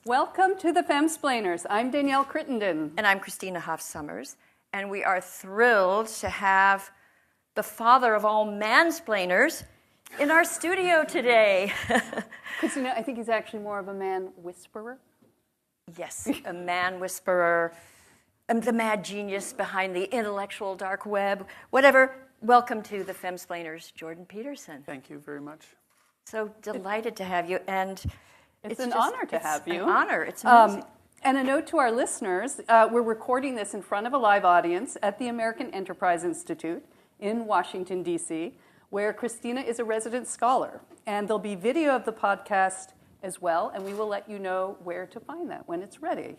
Welcome to the Femsplainers. I'm Danielle Crittenden. And I'm Christina Hoff-Summers. And we are thrilled to have the father of all mansplainers in our studio today. Christina, I think he's actually more of a man whisperer. Yes, a man whisperer, the mad genius behind the intellectual dark web, whatever. Welcome to the Femsplainers, Jordan Peterson. Thank you very much. So delighted to have you. And it's an honor to have you. It's an honor. It's amazing. And a note to our listeners, we're recording this in front of a live audience at the American Enterprise Institute in Washington, D.C., where Christina is a resident scholar. And there'll be video of the podcast as well, and we will let you know where to find that when it's ready.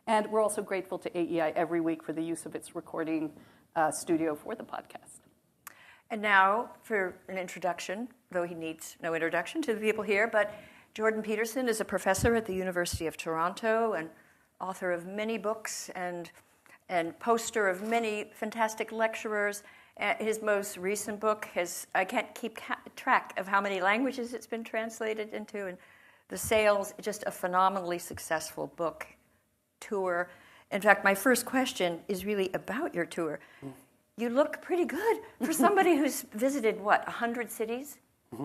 And we're also grateful to AEI every week for the use of its recording studio for the podcast. And now for an introduction, though he needs no introduction to the people here, but Jordan Peterson is a professor at the University of Toronto and author of many books and poster of many fantastic lecturers. His most recent book I can't keep track of how many languages it's been translated into, and the sales, just a phenomenally successful book tour. In fact, my first question is really about your tour. You look pretty good for somebody who's visited, 100 cities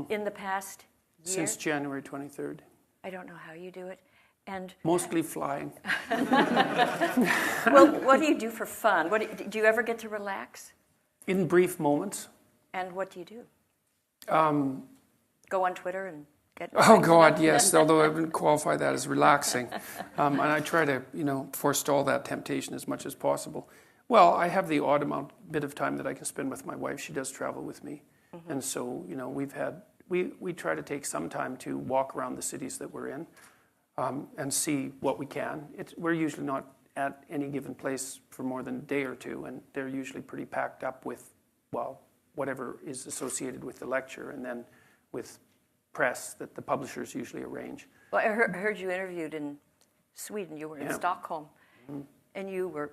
in the past year? Since January 23rd. I don't know how you do it. And mostly flying. Well, what do you do for fun? Do you ever get to relax? In brief moments. And what do you do? Go on Twitter and get... Oh, God, yes, although I wouldn't qualify that as relaxing. And I try to, forestall that temptation as much as possible. Well, I have the odd bit of time that I can spend with my wife. She does travel with me. Mm-hmm. And so, we try to take some time to walk around the cities that we're in and see what we can. We're usually not at any given place for more than a day or two, and they're usually pretty packed up with, whatever is associated with the lecture, and then with press that the publishers usually arrange. Well, I heard you interviewed in Sweden. You were in Stockholm, and you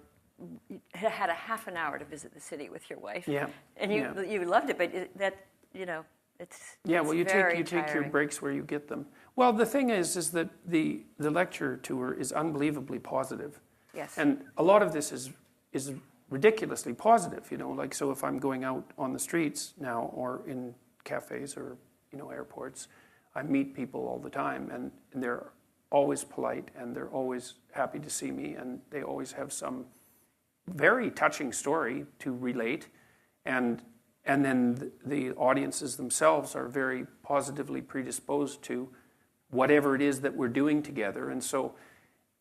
had a half an hour to visit the city with your wife. Yeah. And you loved it, but it's you very take your breaks where you get them. Well, the thing is that the lecture tour is unbelievably positive. Yes. And a lot of this is ridiculously positive, so if I'm going out on the streets now or in cafes or, airports, I meet people all the time, and they're always polite, and they're always happy to see me, and they always have some very touching story to relate, and then the audiences themselves are very positively predisposed to whatever it is that we're doing together, and so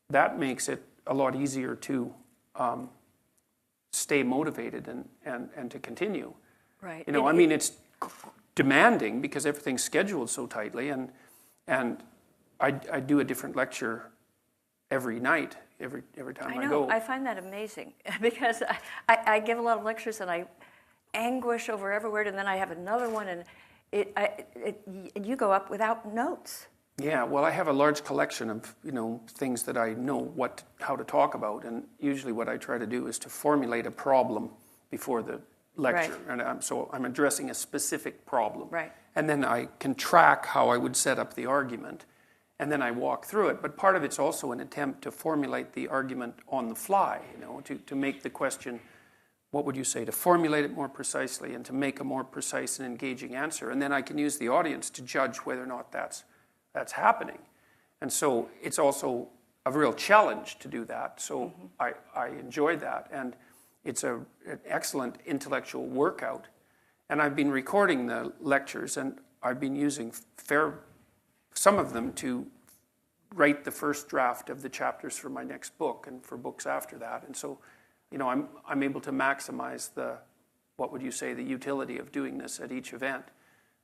that makes it a lot easier to stay motivated and to continue. Right. It's demanding because everything's scheduled so tightly, and I do a different lecture every night, every time I go. I find that amazing because I give a lot of lectures and I anguish over every word, and then I have another one, and you go up without notes. Yeah, well, I have a large collection of things that I know how to talk about, and usually what I try to do is to formulate a problem before the lecture, right. And so I'm addressing a specific problem, right. And then I can track how I would set up the argument, and then I walk through it. But part of it's also an attempt to formulate the argument on the fly, to make the question, what would you say, to formulate it more precisely and to make a more precise and engaging answer, and then I can use the audience to judge whether or not that's happening. And so it's also a real challenge to do that. So I enjoy that. And it's an excellent intellectual workout. And I've been recording the lectures, and I've been using some of them to write the first draft of the chapters for my next book and for books after that. And so, I'm able to maximize the utility of doing this at each event.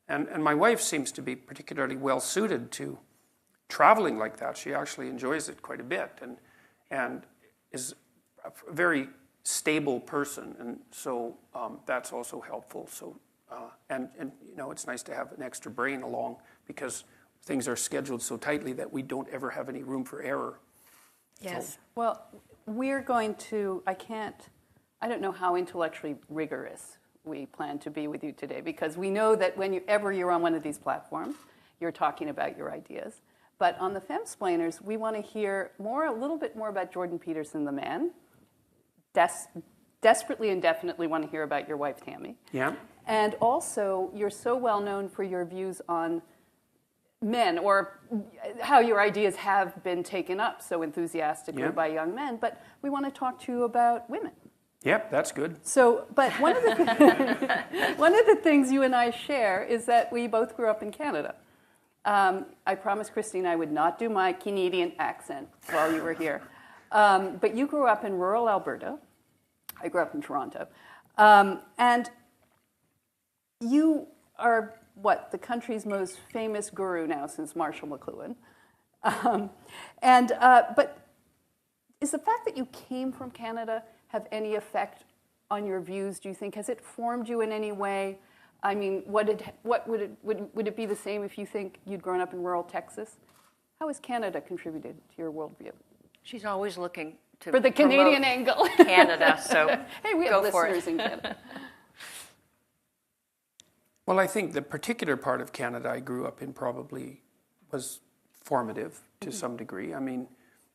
And my wife seems to be particularly well suited to traveling like that. She actually enjoys it quite a bit and is a very stable person, and so that's also helpful. So and it's nice to have an extra brain along because things are scheduled so tightly that we don't ever have any room for error. Yes. So, well, we're going to. I don't know how intellectually rigorous we plan to be with you today, because we know that whenever you're on one of these platforms, you're talking about your ideas. But on the Femsplainers, we want to hear a little bit more about Jordan Peterson, the man. Desperately and definitely want to hear about your wife, Tammy. Yeah. And also, you're so well known for your views on men, or how your ideas have been taken up so enthusiastically by young men. But we want to talk to you about women. Yep, that's good. So, but one of the things you and I share is that we both grew up in Canada. I promised Christine I would not do my Canadian accent while you were here. But you grew up in rural Alberta. I grew up in Toronto. And you are, the country's most famous guru now since Marshall McLuhan. But is the fact that you came from Canada have any effect on your views, do you think? Has it formed you in any way? I mean, would it be the same if you think you'd grown up in rural Texas? How has Canada contributed to your worldview? She's always looking to for the Canadian angle. Canada, so hey, we have listeners in Canada. Well, I think the particular part of Canada I grew up in probably was formative to some degree. I mean,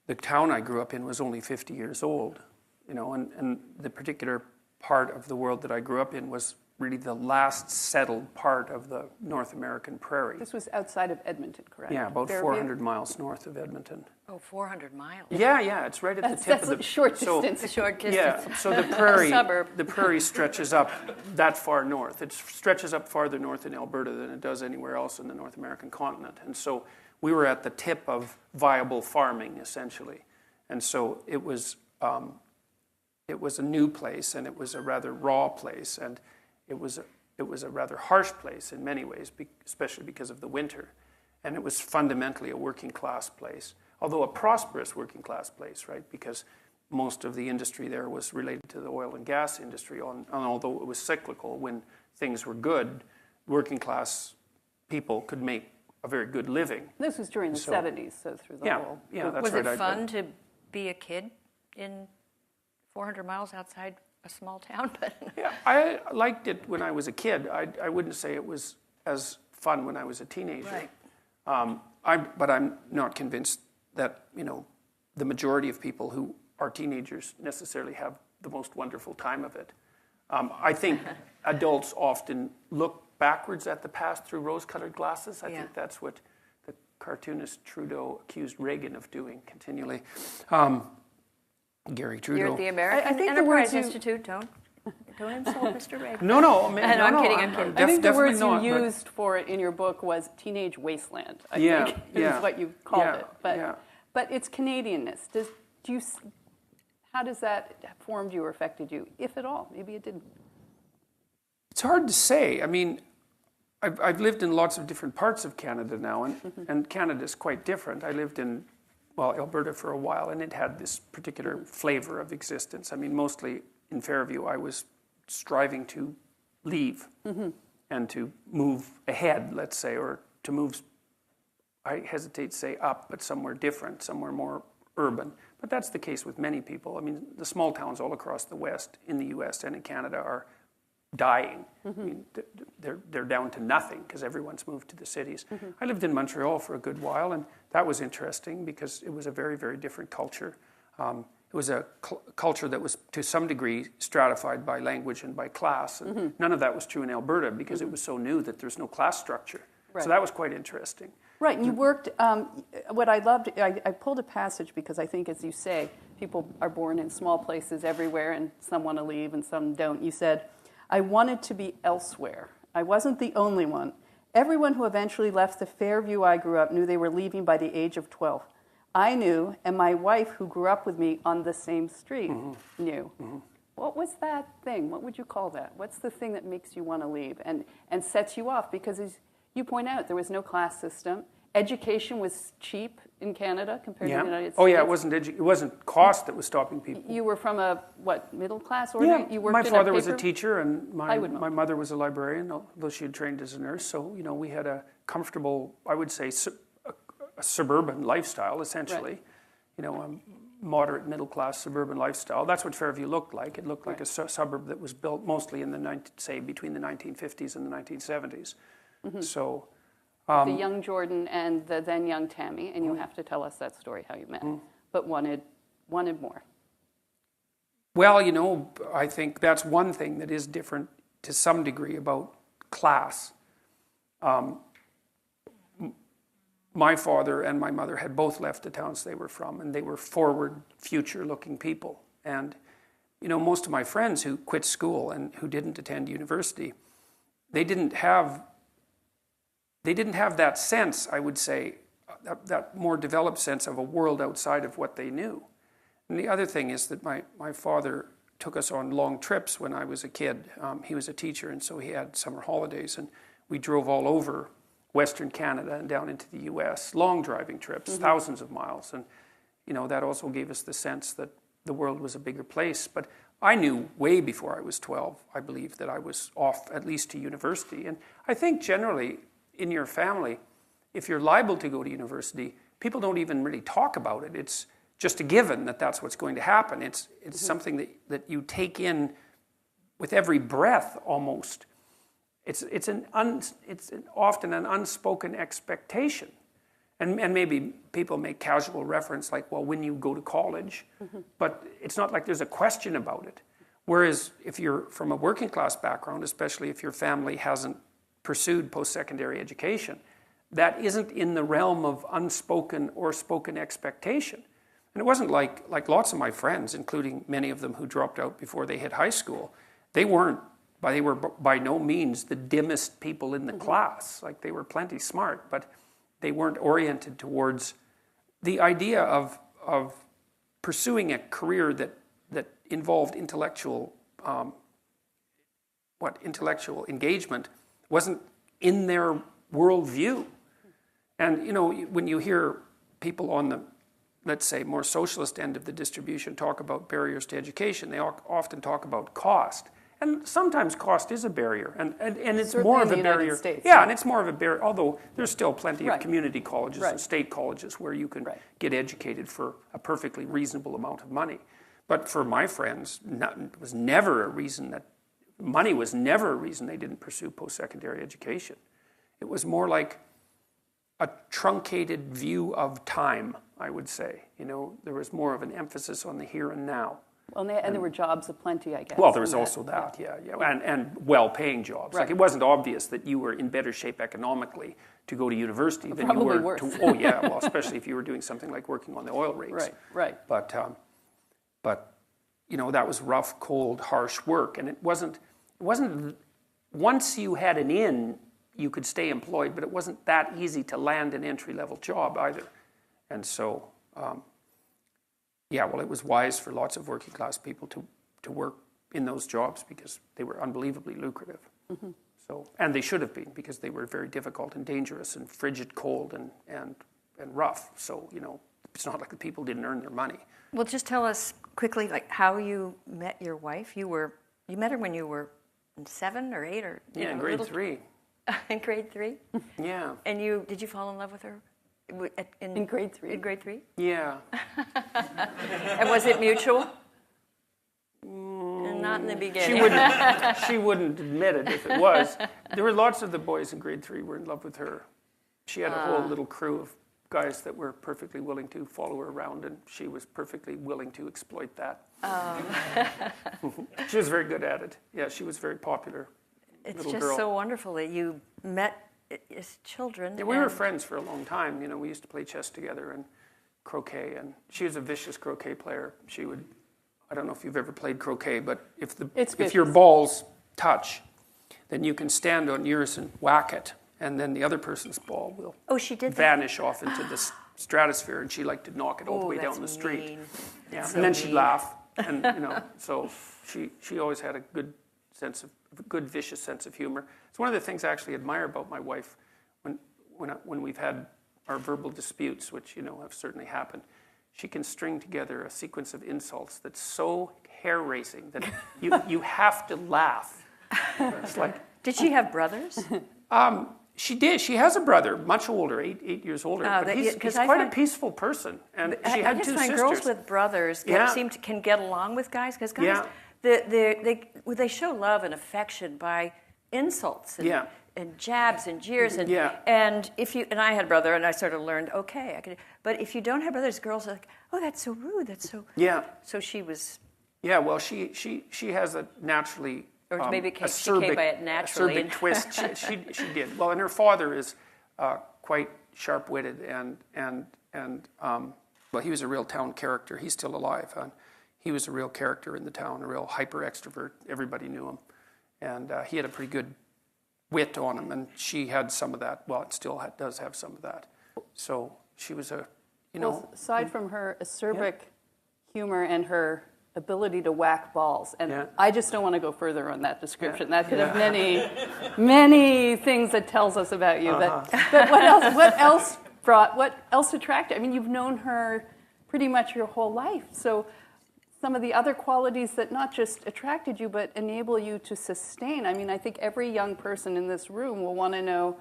the town I grew up in was only 50 years old, and the particular part of the world that I grew up in was really the last settled part of the North American prairie. This was outside of Edmonton, correct? Yeah, about Fairview? 400 miles north of Edmonton. Oh, 400 miles. Yeah, it's right at the tip of the... That's a short distance. A short distance. Yeah, so the prairie, Suburb. the prairie stretches up that far north. It stretches up farther north in Alberta than it does anywhere else in the North American continent. And so we were at the tip of viable farming, essentially. And so it was a new place, and it was a rather raw place, and it was a rather harsh place in many ways, especially because of the winter. And it was fundamentally a working class place, although a prosperous working class place, right? Because most of the industry there was related to the oil and gas industry, and although it was cyclical, when things were good, working class people could make a very good living. This was during the 70s, so through the whole... Yeah, that's was right. Was it fun to be a kid in 400 miles outside a small town? But yeah, I liked it when I was a kid. I wouldn't say it was as fun when I was a teenager. Right. But I'm not convinced that the majority of people who are teenagers necessarily have the most wonderful time of it. I think adults often look backwards at the past through rose-colored glasses. I think that's what the cartoonist Trudeau accused Reagan of doing continually. Gary Trudeau. You're at the American Enterprise Institute, don't insult Mr. Reagan. No, I'm kidding. I think the words you used for it in your book was teenage wasteland, I think is what you called it. But it's Canadianness. How does that formed you or affected you, if at all? Maybe it didn't. It's hard to say. I mean, I've lived in lots of different parts of Canada now, and Canada's quite different. I lived in Alberta for a while, and it had this particular flavor of existence. I mean, mostly in Fairview, I was striving to leave and to move ahead, let's say, or to move, I hesitate to say up, but somewhere different, somewhere more urban. But that's the case with many people. I mean, the small towns all across the West, in the U.S. and in Canada, are dying. I mean, they're down to nothing because everyone's moved to the cities. I lived in Montreal for a good while, and that was interesting because it was a very, very different culture. It was a culture that was, to some degree, stratified by language and by class. And none of that was true in Alberta because it was so new that there's no class structure. Right. So that was quite interesting. Right, and you worked, what I loved, I pulled a passage because I think, as you say, people are born in small places everywhere and some want to leave and some don't. You said, I wanted to be elsewhere. I wasn't the only one. Everyone who eventually left the Fairview I grew up knew they were leaving by the age of 12. I knew, and my wife, who grew up with me on the same street, knew. What was that thing? What would you call that? What's the thing that makes you want to leave and sets you off? Because as you point out, there was no class system. Education was cheap in Canada compared to the United States. Oh yeah, it wasn't cost that was stopping people. You were from a, middle class order? Yeah, you worked my in father was a teacher and my mother was a librarian, although she had trained as a nurse. So, we had a comfortable, I would say, a suburban lifestyle, essentially. Right. A moderate middle-class suburban lifestyle. That's what Fairview looked like. It looked like a suburb that was built mostly in between the 1950s and the 1970s. So The young Jordan and the then young Tammy, and you have to tell us that story, how you met, but wanted more. Well, you know, I think that's one thing that is different to some degree about class. My father and my mother had both left the towns they were from, and they were forward, future-looking people. And, you know, most of my friends who quit school and who didn't attend university, they didn't have that sense, I would say, that more developed sense of a world outside of what they knew. And the other thing is that my father took us on long trips when I was a kid. He was a teacher, and so he had summer holidays, and we drove all over Western Canada and down into the U.S., long driving trips, thousands of miles. And, you know, that also gave us the sense that the world was a bigger place. But I knew way before I was 12, I believe, that I was off at least to university. And I think generally in your family, if you're liable to go to university, people don't even really talk about it. It's just a given that that's what's going to happen. It's something that you take in with every breath almost. It's often an unspoken expectation. And maybe people make casual reference like, well, when you go to college, but it's not like there's a question about it. Whereas if you're from a working class background, especially if your family hasn't pursued post-secondary education, that isn't in the realm of unspoken or spoken expectation. And it wasn't like lots of my friends, including many of them who dropped out before they hit high school, they were by no means the dimmest people in the class. Like, they were plenty smart, but they weren't oriented towards the idea of pursuing a career that involved intellectual engagement wasn't in their worldview. And, you know, when you hear people on the, let's say, more socialist end of the distribution talk about barriers to education, they often talk about cost. And sometimes cost is a barrier, and it's certainly more of a in the barrier. United States, yeah, and it's more of a barrier, although there's still plenty of Right. community colleges Right. and state colleges where you can Right. get educated for a perfectly reasonable amount of money. But for my friends, it was never a reason that money was never a reason they didn't pursue post-secondary education. It was more like a truncated view of time, I would say. You know, there was more of an emphasis on the here and now. Well, and there were jobs aplenty, I guess. Well, there was also that, yeah. And well-paying jobs. Right. Like, it wasn't obvious that you were in better shape economically to go to university than you Probably were worse. to. Oh, yeah. Well, especially if you were doing something like working on the oil rigs. Right. But you know, that was rough, cold, harsh work, and it wasn't. Once you had an in, you could stay employed, but it wasn't that easy to land an entry-level job either, and so. Yeah, well, it was wise for lots of working class people to work in those jobs because they were unbelievably lucrative. So, and they should have been, because they were very difficult and dangerous and frigid, cold and rough. So, you know, it's not like the people didn't earn their money. Well, just tell us quickly, like, how you met your wife. You met her when you were 7 or 8 or Yeah, in grade 3. In grade 3. Yeah. And did you fall in love with her? In grade 3? In grade 3? Yeah. And was it mutual? Not in the beginning. She wouldn't admit it if it was. There were lots of the boys in grade 3 were in love with her. She had a whole little crew of guys that were perfectly willing to follow her around, and she was perfectly willing to exploit that. She was very good at it. Yeah, she was very popular. It's little just girl. so wonderful that you met as children. Yeah, we were friends for a long time. You know, we used to play chess together and croquet, and she was a vicious croquet player. She would, I don't know if you've ever played croquet, but if your balls touch, then you can stand on yours and whack it, and then the other person's ball will vanish off into the stratosphere, and she liked to knock it all the way down the street. Mean. Yeah, So and then she'd mean. laugh, and you know, so she always had a good vicious sense of humor. It's one of the things I actually admire about my wife when we've had our verbal disputes, which, you know, have certainly happened. She can string together a sequence of insults that's so hair-raising that you have to laugh. It's like, Did she have brothers? she did. She has a brother, much older, 8 years older. But he's quite a peaceful person, and she had 2 sisters. I just find girls with brothers can get along with guys, because guys, they show love and affection by insults. And and jabs and jeers and Yeah. and I had a brother and I sort of learned okay I could, but if you don't have brothers, girls are like, oh, that's so rude, that's so Yeah. So she was. Yeah, well, she has a naturally Or maybe she acerbic, came by it naturally. acerbic twist. She did. Well, and her father is quite sharp-witted and well, he was a real town character. He's still alive. He was a real character in the town, a real hyper-extrovert. Everybody knew him. And he had a pretty good wit on him, and she had some of that. Well, it still does have some of that. So she was Well, aside from her acerbic humor and her ability to whack balls, and I just don't want to go further on that description. That could have many things that tells us about you. But what else attracted? I mean, you've known her pretty much your whole life. So some of the other qualities that not just attracted you, but enable you to sustain. I mean, I think every young person in this room will want to know,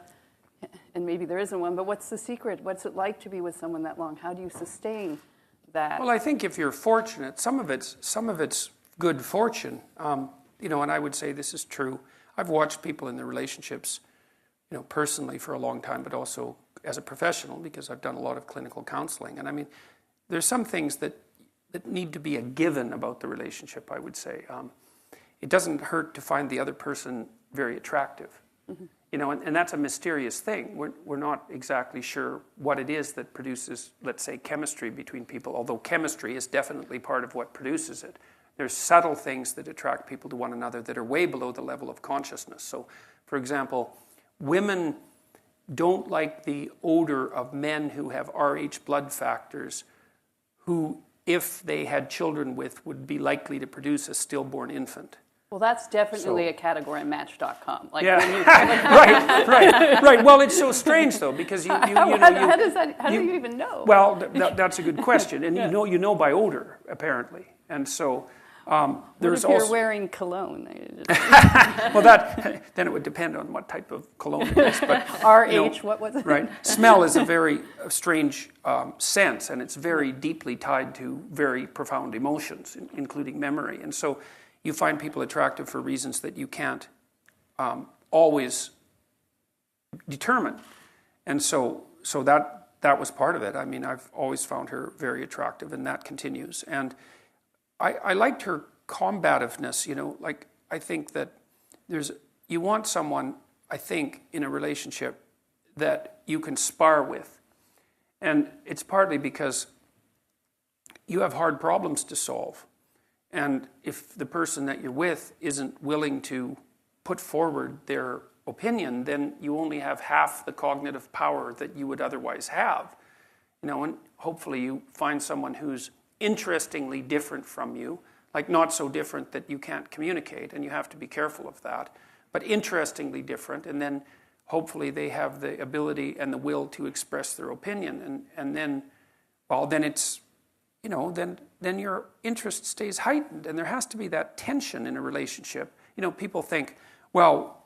and maybe there isn't one, but what's the secret? What's it like to be with someone that long? How do you sustain that? Well, I think if you're fortunate, some of it's good fortune. And I would say this is true. I've watched people in their relationships, personally for a long time, but also as a professional because I've done a lot of clinical counseling. And I mean, there's some things that need to be a given about the relationship, I would say. It doesn't hurt to find the other person very attractive. Mm-hmm. And that's a mysterious thing. We're not exactly sure what it is that produces, let's say, chemistry between people, although chemistry is definitely part of what produces it. There's subtle things that attract people to one another that are way below the level of consciousness. So, for example, women don't like the odor of men who have Rh blood factors, who, if they had children with, would be likely to produce a stillborn infant. Well, that's definitely a category on Match.com. Like yeah, when you, right. Well, it's so strange though because how do you even know? Well, that's a good question, and you know by odor apparently, and so there's what if also you're wearing cologne. Well, then it would depend on what type of cologne it is. But RH, what was it? Right, smell is a very strange sense, and it's very deeply tied to very profound emotions, including memory, and so. You find people attractive for reasons that you can't always determine. And so that was part of it. I mean, I've always found her very attractive, and that continues. And I liked her combativeness, like I think that you want someone, I think, in a relationship that you can spar with. And it's partly because you have hard problems to solve. And if the person that you're with isn't willing to put forward their opinion, then you only have half the cognitive power that you would otherwise have. And hopefully you find someone who's interestingly different from you, like not so different that you can't communicate, and you have to be careful of that, but interestingly different, and then hopefully they have the ability and the will to express their opinion, and then it's, then your interest stays heightened, and there has to be that tension in a relationship. People think, well,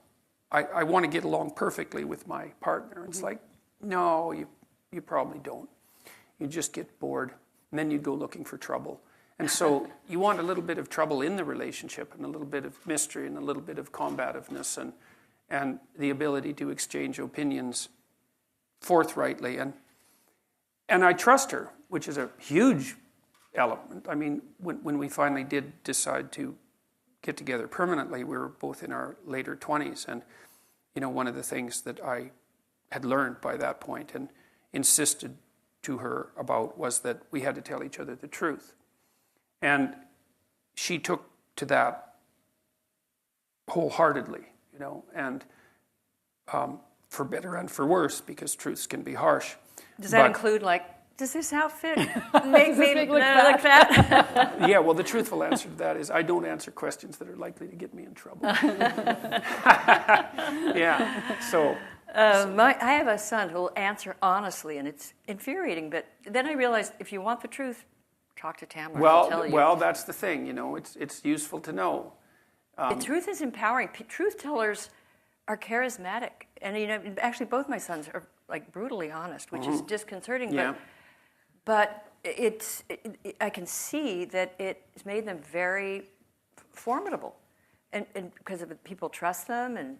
I want to get along perfectly with my partner. It's like, no, you probably don't. You just get bored, and then you go looking for trouble. And so you want a little bit of trouble in the relationship, and a little bit of mystery, and a little bit of combativeness, and the ability to exchange opinions forthrightly. And I trust her, which is a huge element. I mean, when we finally did decide to get together permanently, we were both in our later 20s. And, one of the things that I had learned by that point and insisted to her about was that we had to tell each other the truth. And she took to that wholeheartedly, and for better and for worse, because truths can be harsh. Does that include, does this outfit make me look like that? Yeah, well, the truthful answer to that is I don't answer questions that are likely to get me in trouble. Yeah, so... I have a son who will answer honestly, and it's infuriating, but then I realized if you want the truth, talk to Tamara. I'll tell you. Well, that's the thing, it's useful to know. The truth is empowering. Truth tellers are charismatic, and actually both my sons are brutally honest, which is disconcerting. Yeah. But I can see that it's made them very formidable, and because of people trust them, and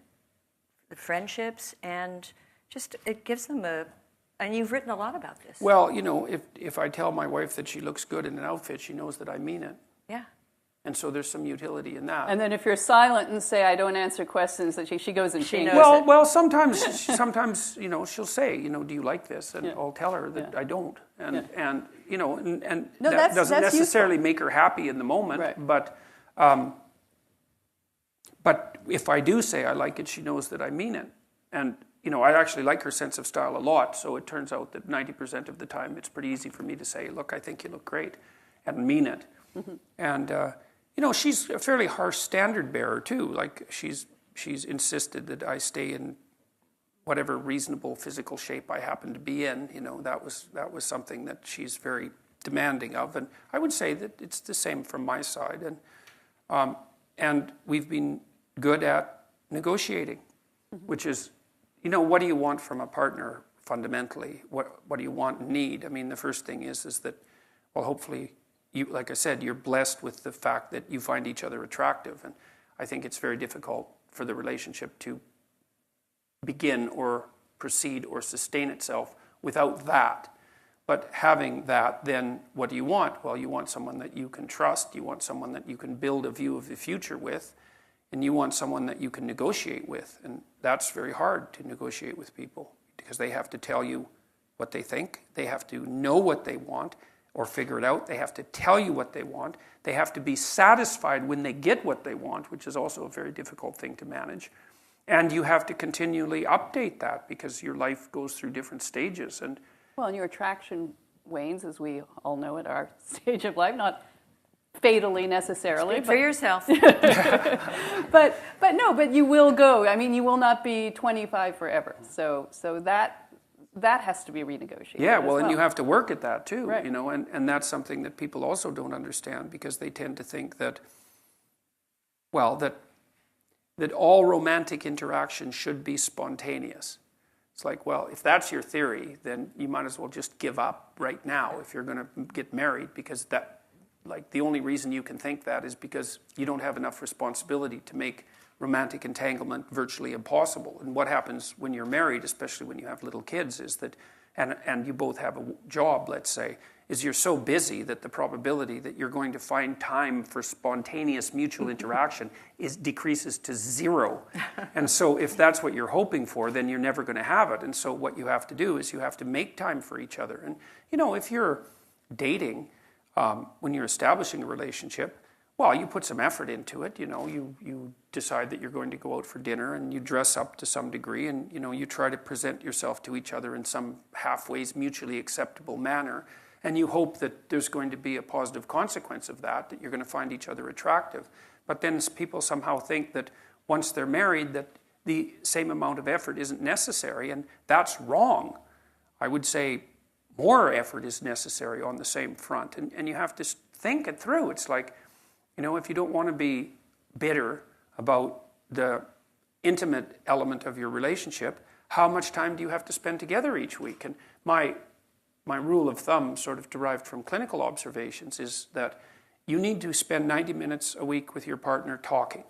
the friendships, and just it gives them a. And you've written a lot about this. Well, if I tell my wife that she looks good in an outfit, she knows that I mean it. Yeah. And so there's some utility in that. And then if you're silent and say, I don't answer questions, that she goes and changes knows it. Well, sometimes she'll say, do you like this? And I'll tell her that I don't. And No, that doesn't that's necessarily useful. make her happy in the moment. Right. But if I do say I like it, she knows that I mean it. And, I actually like her sense of style a lot. So it turns out that 90% of the time it's pretty easy for me to say, look, I think you look great, and mean it. Mm-hmm. And, she's a fairly harsh standard bearer too. Like she's insisted that I stay in whatever reasonable physical shape I happen to be in. That was something that she's very demanding of. And I would say that it's the same from my side. And we've been good at negotiating, mm-hmm. which is, what do you want from a partner fundamentally? What do you want and need? I mean, the first thing is that, well, hopefully, you, like I said, you're blessed with the fact that you find each other attractive. And I think it's very difficult for the relationship to begin or proceed or sustain itself without that. But having that, then what do you want? Well, you want someone that you can trust. You want someone that you can build a view of the future with. And you want someone that you can negotiate with. And that's very hard to negotiate with people because they have to tell you what they think. They have to know what they want or figure it out. They have to tell you what they want. They have to be satisfied when they get what they want, which is also a very difficult thing to manage. And you have to continually update that because your life goes through different stages. And your attraction wanes, as we all know at our stage of life, not fatally necessarily. Speak for yourself. but you will go. I mean, you will not be 25 forever. So that has to be renegotiated. Yeah, well, and you have to work at that too, right. And that's something that people also don't understand because they tend to think that, well, that all romantic interaction should be spontaneous. It's like, well, if that's your theory, then you might as well just give up right now if you're going to get married because the only reason you can think that is because you don't have enough responsibility to make romantic entanglement virtually impossible. And what happens when you're married, especially when you have little kids, is that, and you both have a job, let's say, is you're so busy that the probability that you're going to find time for spontaneous mutual interaction decreases to zero. And so if that's what you're hoping for, then you're never going to have it. And so what you have to do is you have to make time for each other. And, if you're dating, when you're establishing a relationship, well, you put some effort into it. You decide that you're going to go out for dinner and you dress up to some degree and, you try to present yourself to each other in some halfway mutually acceptable manner. And you hope that there's going to be a positive consequence of that you're going to find each other attractive. But then people somehow think that once they're married that the same amount of effort isn't necessary, and that's wrong. I would say more effort is necessary on the same front. And you have to think it through. It's like, if you don't want to be bitter about the intimate element of your relationship, how much time do you have to spend together each week? And my rule of thumb, sort of derived from clinical observations, is that you need to spend 90 minutes a week with your partner talking.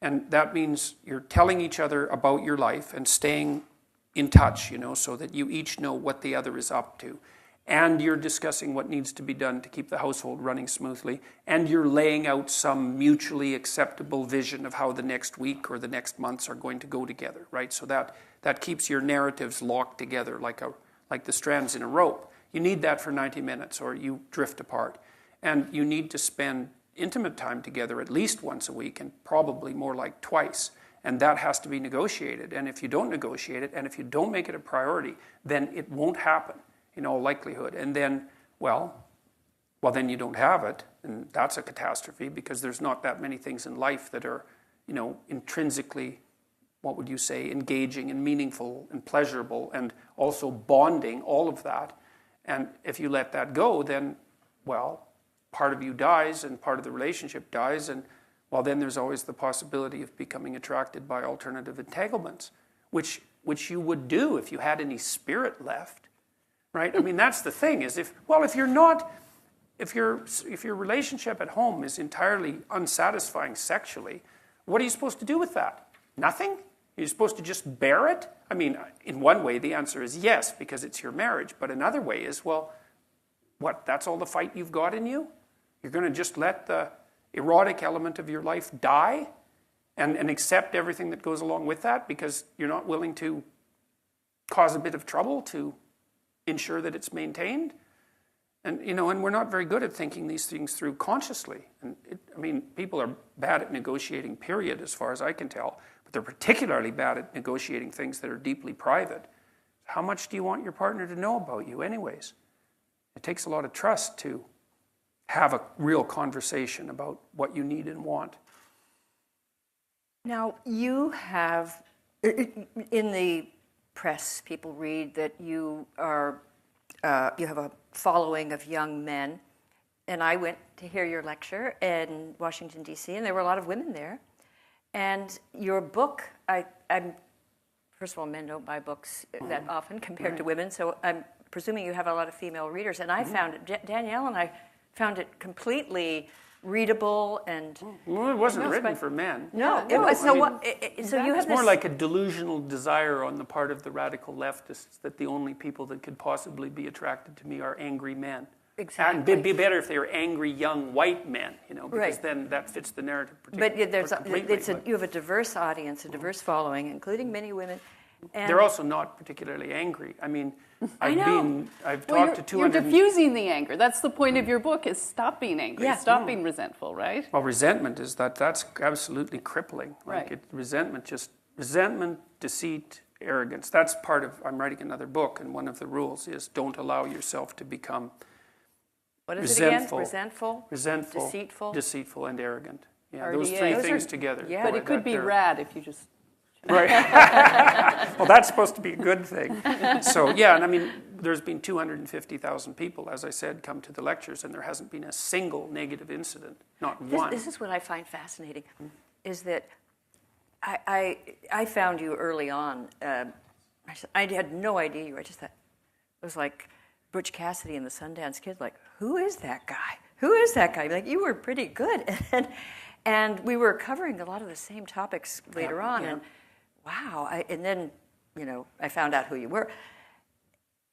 And that means you're telling each other about your life and staying in touch, so that you each know what the other is up to. And you're discussing what needs to be done to keep the household running smoothly. And you're laying out some mutually acceptable vision of how the next week or the next months are going to go together, right? So that keeps your narratives locked together like the strands in a rope. You need that for 90 minutes or you drift apart. And you need to spend intimate time together at least once a week and probably more like twice. And that has to be negotiated. And if you don't negotiate it and if you don't make it a priority, then it won't happen in all likelihood. And then, well, then you don't have it. And that's a catastrophe because there's not that many things in life that are, intrinsically, what would you say, engaging and meaningful and pleasurable and also bonding, all of that. And if you let that go, then, well, part of you dies and part of the relationship dies. And, well, then there's always the possibility of becoming attracted by alternative entanglements, which you would do if you had any spirit left, right? I mean, that's the thing is if your relationship at home is entirely unsatisfying sexually, what are you supposed to do with that? Nothing? You're supposed to just bear it? I mean, in one way, the answer is yes, because it's your marriage. But another way is, well, what, that's all the fight you've got in you? You're going to just let the erotic element of your life die and accept everything that goes along with that because you're not willing to cause a bit of trouble to ensure that it's maintained? And, and we're not very good at thinking these things through consciously. And people are bad at negotiating, period, as far as I can tell. But they're particularly bad at negotiating things that are deeply private. How much do you want your partner to know about you anyways? It takes a lot of trust to have a real conversation about what you need and want. Now, you have, in the press, people read that you have a following of young men. And I went to hear your lecture in Washington, D.C., and there were a lot of women there. And your book, first of all, men don't buy books that often compared to women, so I'm presuming you have a lot of female readers. And I found it, Danielle and I found it completely readable and... Well, it wasn't written for men. No, it was. So you have it's more like a delusional desire on the part of the radical leftists that the only people that could possibly be attracted to me are angry men. Exactly. And it'd be better if they were angry young white men, because then that fits the narrative completely. But you have a diverse audience, a diverse following, including many women. And they're also not particularly angry. I mean, I've talked to 200... You're diffusing the anger. That's the point of your book, is stop being angry, stop being resentful, right? Well, resentment is that's absolutely crippling. Right. Resentment, deceit, arrogance. That's part of, I'm writing another book, and one of the rules is don't allow yourself to become what is resentful, it again? Resentful, deceitful, and arrogant. Yeah, RDA. those three things together. Yeah. But it could be rad if you just... Right. Well, that's supposed to be a good thing. So, yeah, and there's been 250,000 people, as I said, come to the lectures, and there hasn't been a single negative incident, not one. This is what I find fascinating, is that I found you early on. I had no idea you were. I just thought it was like Butch Cassidy and the Sundance Kid. Like, who is that guy? Who is that guy? Like, you were pretty good, and we were covering a lot of the same topics later on. Yeah. And wow! And then I found out who you were.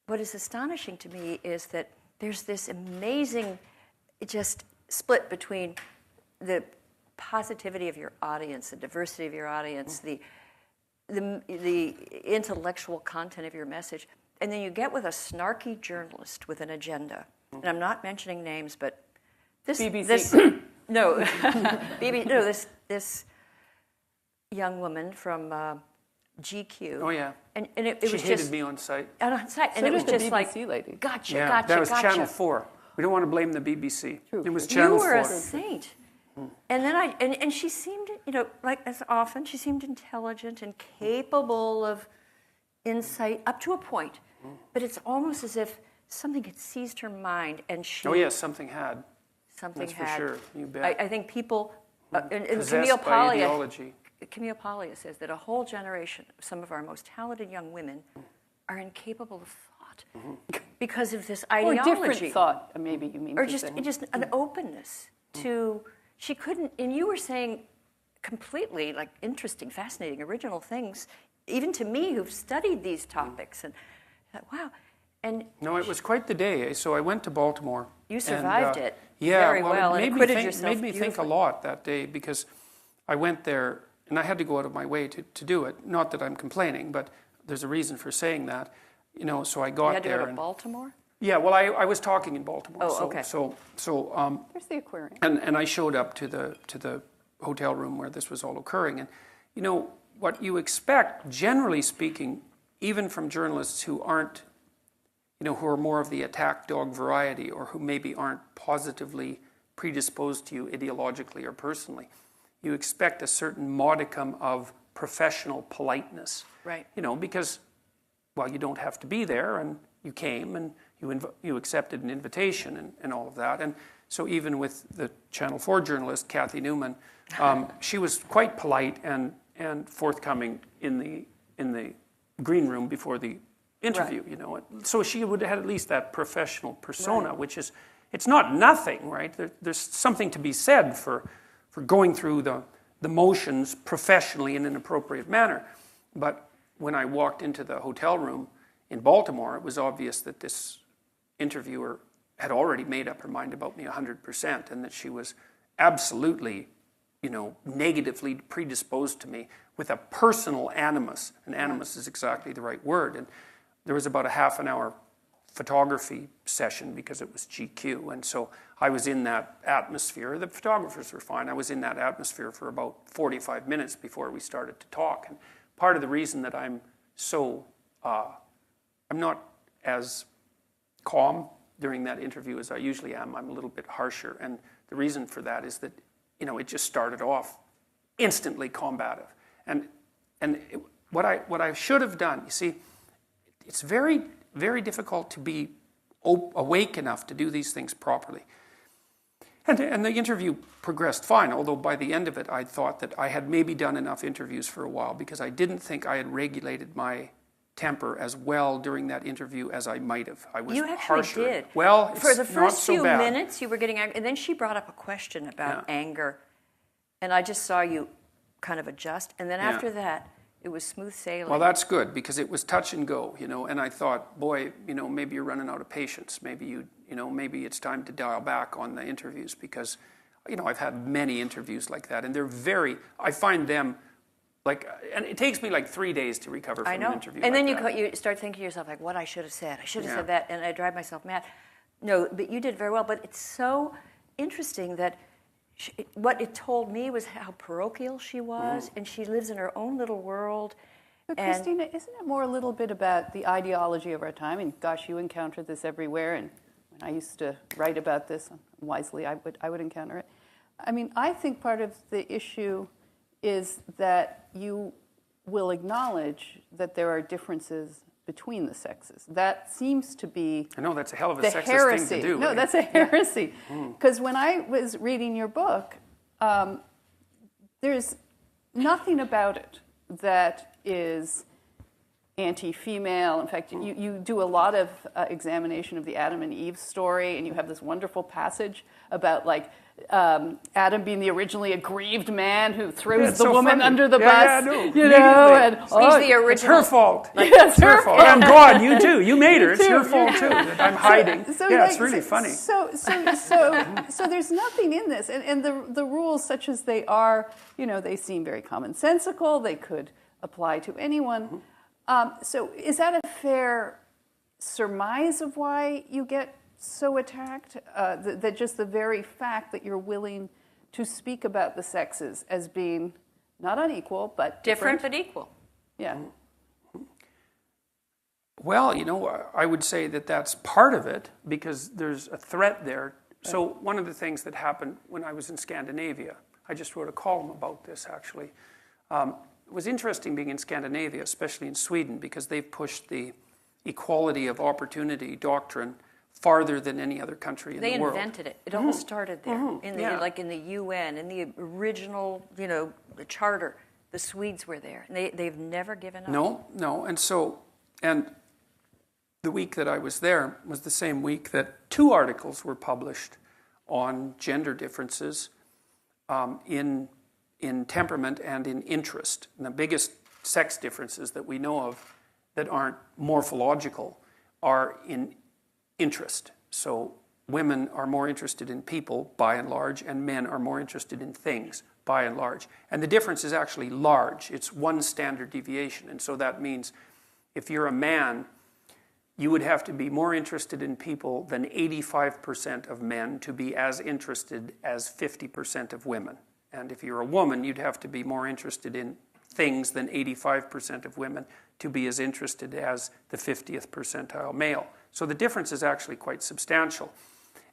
What is astonishing to me is that there's this amazing just split between the positivity of your audience, the diversity of your audience, the intellectual content of your message, and then you get with a snarky journalist with an agenda. And I'm not mentioning names, but this BBC. This young woman from GQ. Oh yeah. And it she was hated just me on site. On site, and So it was did the just BBC like lady. Gotcha. That was Channel 4. We don't want to blame the BBC. True. It was Channel 4. You were a saint. And then and she seemed, like as often, she seemed intelligent and capable of insight up to a point. But it's almost as if something had seized her mind, and she. Oh yes, something had. Something That's had. for sure. You bet. I think people. And Possessed by ideology. Camille Paglia says that a whole generation of some of our most talented young women are incapable of thought because of this ideology. Or different thought, maybe you mean or to just say. an openness to. She couldn't, and you were saying completely like interesting, fascinating, original things, even to me who've studied these topics, and I thought, wow. And no, it was quite the day. So I went to Baltimore. You survived it very well, it and acquitted yourself made me think a lot that day, because I went there, and I had to go out of my way to do it. Not that I'm complaining, but there's a reason for saying that. So I got you had to there. go to Baltimore? Yeah, well, I was talking in Baltimore. Oh, okay. So There's the aquarium. And I showed up to the hotel room where this was all occurring, and what you expect, generally speaking, even from journalists who aren't, who are more of the attack dog variety, or who maybe aren't positively predisposed to you ideologically or personally, you expect a certain modicum of professional politeness. Right. Because, well, you don't have to be there, and you came, and you accepted an invitation and all of that. And so even with the Channel 4 journalist, Kathy Newman, she was quite polite and forthcoming in the green room before the interview, right. So she would have had at least that professional persona, right. Which is, it's not nothing, right? There's something to be said for going through the motions professionally in an appropriate manner. But when I walked into the hotel room in Baltimore, it was obvious that this interviewer had already made up her mind about me 100%, and that she was absolutely, negatively predisposed to me with a personal animus. And animus is exactly the right word. And there was about a half an hour photography session because it was GQ. And so I was in that atmosphere. The photographers were fine. I was in that atmosphere for about 45 minutes before we started to talk. And part of the reason that I'm not as calm during that interview as I usually am. I'm a little bit harsher. And the reason for that is that, it just started off instantly combative. And what I should have done, you see, it's very, very difficult to be awake enough to do these things properly. And the interview progressed fine, although by the end of it, I thought that I had maybe done enough interviews for a while because I didn't think I had regulated my temper as well during that interview as I might have. I was You actually harsher. did. Well, it's for the first not so few bad. minutes, you were getting angry, and then she brought up a question about anger, and I just saw you kind of adjust, and then after that, it was smooth sailing. Well, that's good because it was touch and go, and I thought, boy, maybe you're running out of patience. Maybe maybe it's time to dial back on the interviews because, I've had many interviews like that, and I find them and it takes me 3 days to recover from an interview. And then that. you start thinking to yourself, what I should have said. I should have said that, and I drive myself mad. No, but you did very well. But it's so interesting that what it told me was how parochial she was, and she lives in her own little world. But Christina, isn't it more a little bit about the ideology of our time? And gosh, you encounter this everywhere. And when I used to write about this, wisely, I would encounter it. I mean, I think part of the issue is that you will acknowledge that there are differences between the sexes. That seems to be I know, that's a hell of a the sexist heresy. thing to do. No, right? that's a heresy. Because when I was reading your book, there's nothing about it that is anti-female. In fact, you do a lot of examination of the Adam and Eve story, and you have this wonderful passage about Adam being the originally aggrieved man who throws the woman under the bus. He's the original. It's her fault. It's her fault. And God, you too. You made her. It's your fault too. That I'm hiding. It's really funny. So there's nothing in this, and the rules, such as they are, they seem very commonsensical. They could apply to anyone. So is that a fair surmise of why you get so attacked? That just the very fact that you're willing to speak about the sexes as being not unequal, but different but equal. Yeah. Well, I would say that that's part of it because there's a threat there. So one of the things that happened when I was in Scandinavia, I just wrote a column about this actually. It was interesting being in Scandinavia, especially in Sweden, because they've pushed the equality of opportunity doctrine farther than any other country in the world. They invented it. It all started there, in the UN, in the original, the charter. The Swedes were there. And they've never given up. No. And the week that I was there was the same week that 2 articles were published on gender differences in temperament and in interest. And the biggest sex differences that we know of that aren't morphological are in interest. So women are more interested in people, by and large, and men are more interested in things, by and large. And the difference is actually large. It's 1 standard deviation. And so that means if you're a man, you would have to be more interested in people than 85% of men to be as interested as 50% of women. And if you're a woman, you'd have to be more interested in things than 85% of women to be as interested as the 50th percentile male. So the difference is actually quite substantial.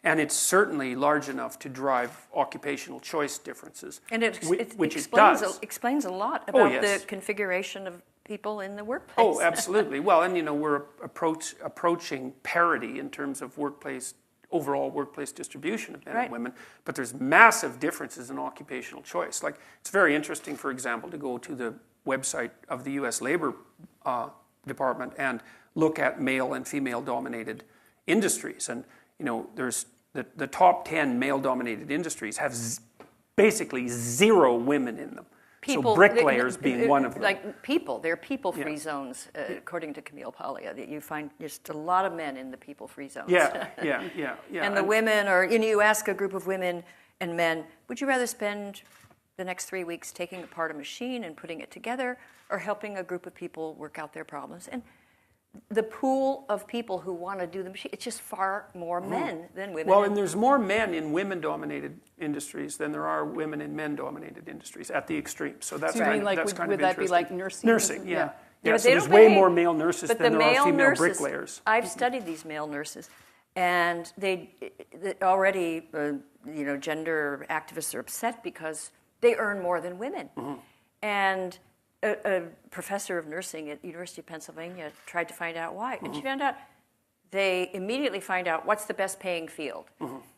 And it's certainly large enough to drive occupational choice differences. And it explains a lot about the configuration of people in the workplace. Oh, absolutely. Well, and we're approaching parity in terms of overall workplace distribution of men and women, but there's massive differences in occupational choice. It's very interesting, for example, to go to the website of the U.S. Labor Department and look at male and female-dominated industries. And, there's the top 10 male-dominated industries have basically 0 women in them. So bricklayers being one of them. Like people, they're people-free zones, according to Camille Paglia. That you find just a lot of men in the people-free zones. Yeah. And the women are, you ask a group of women and men, would you rather spend the next 3 weeks taking apart a machine and putting it together, or helping a group of people work out their problems? And the pool of people who want to do the machine, it's just far more men than women. Well, and there's more men in women-dominated industries than there are women in men-dominated industries at the extreme. So that's you mean like that's kind would of that be like nursing? Nursing, yeah. Yeah, So there's way more male nurses than there are female nurses, bricklayers. I've studied these male nurses, and they already, gender activists are upset because they earn more than women. And a professor of nursing at University of Pennsylvania tried to find out why, and she found out they immediately find out what's the best paying field,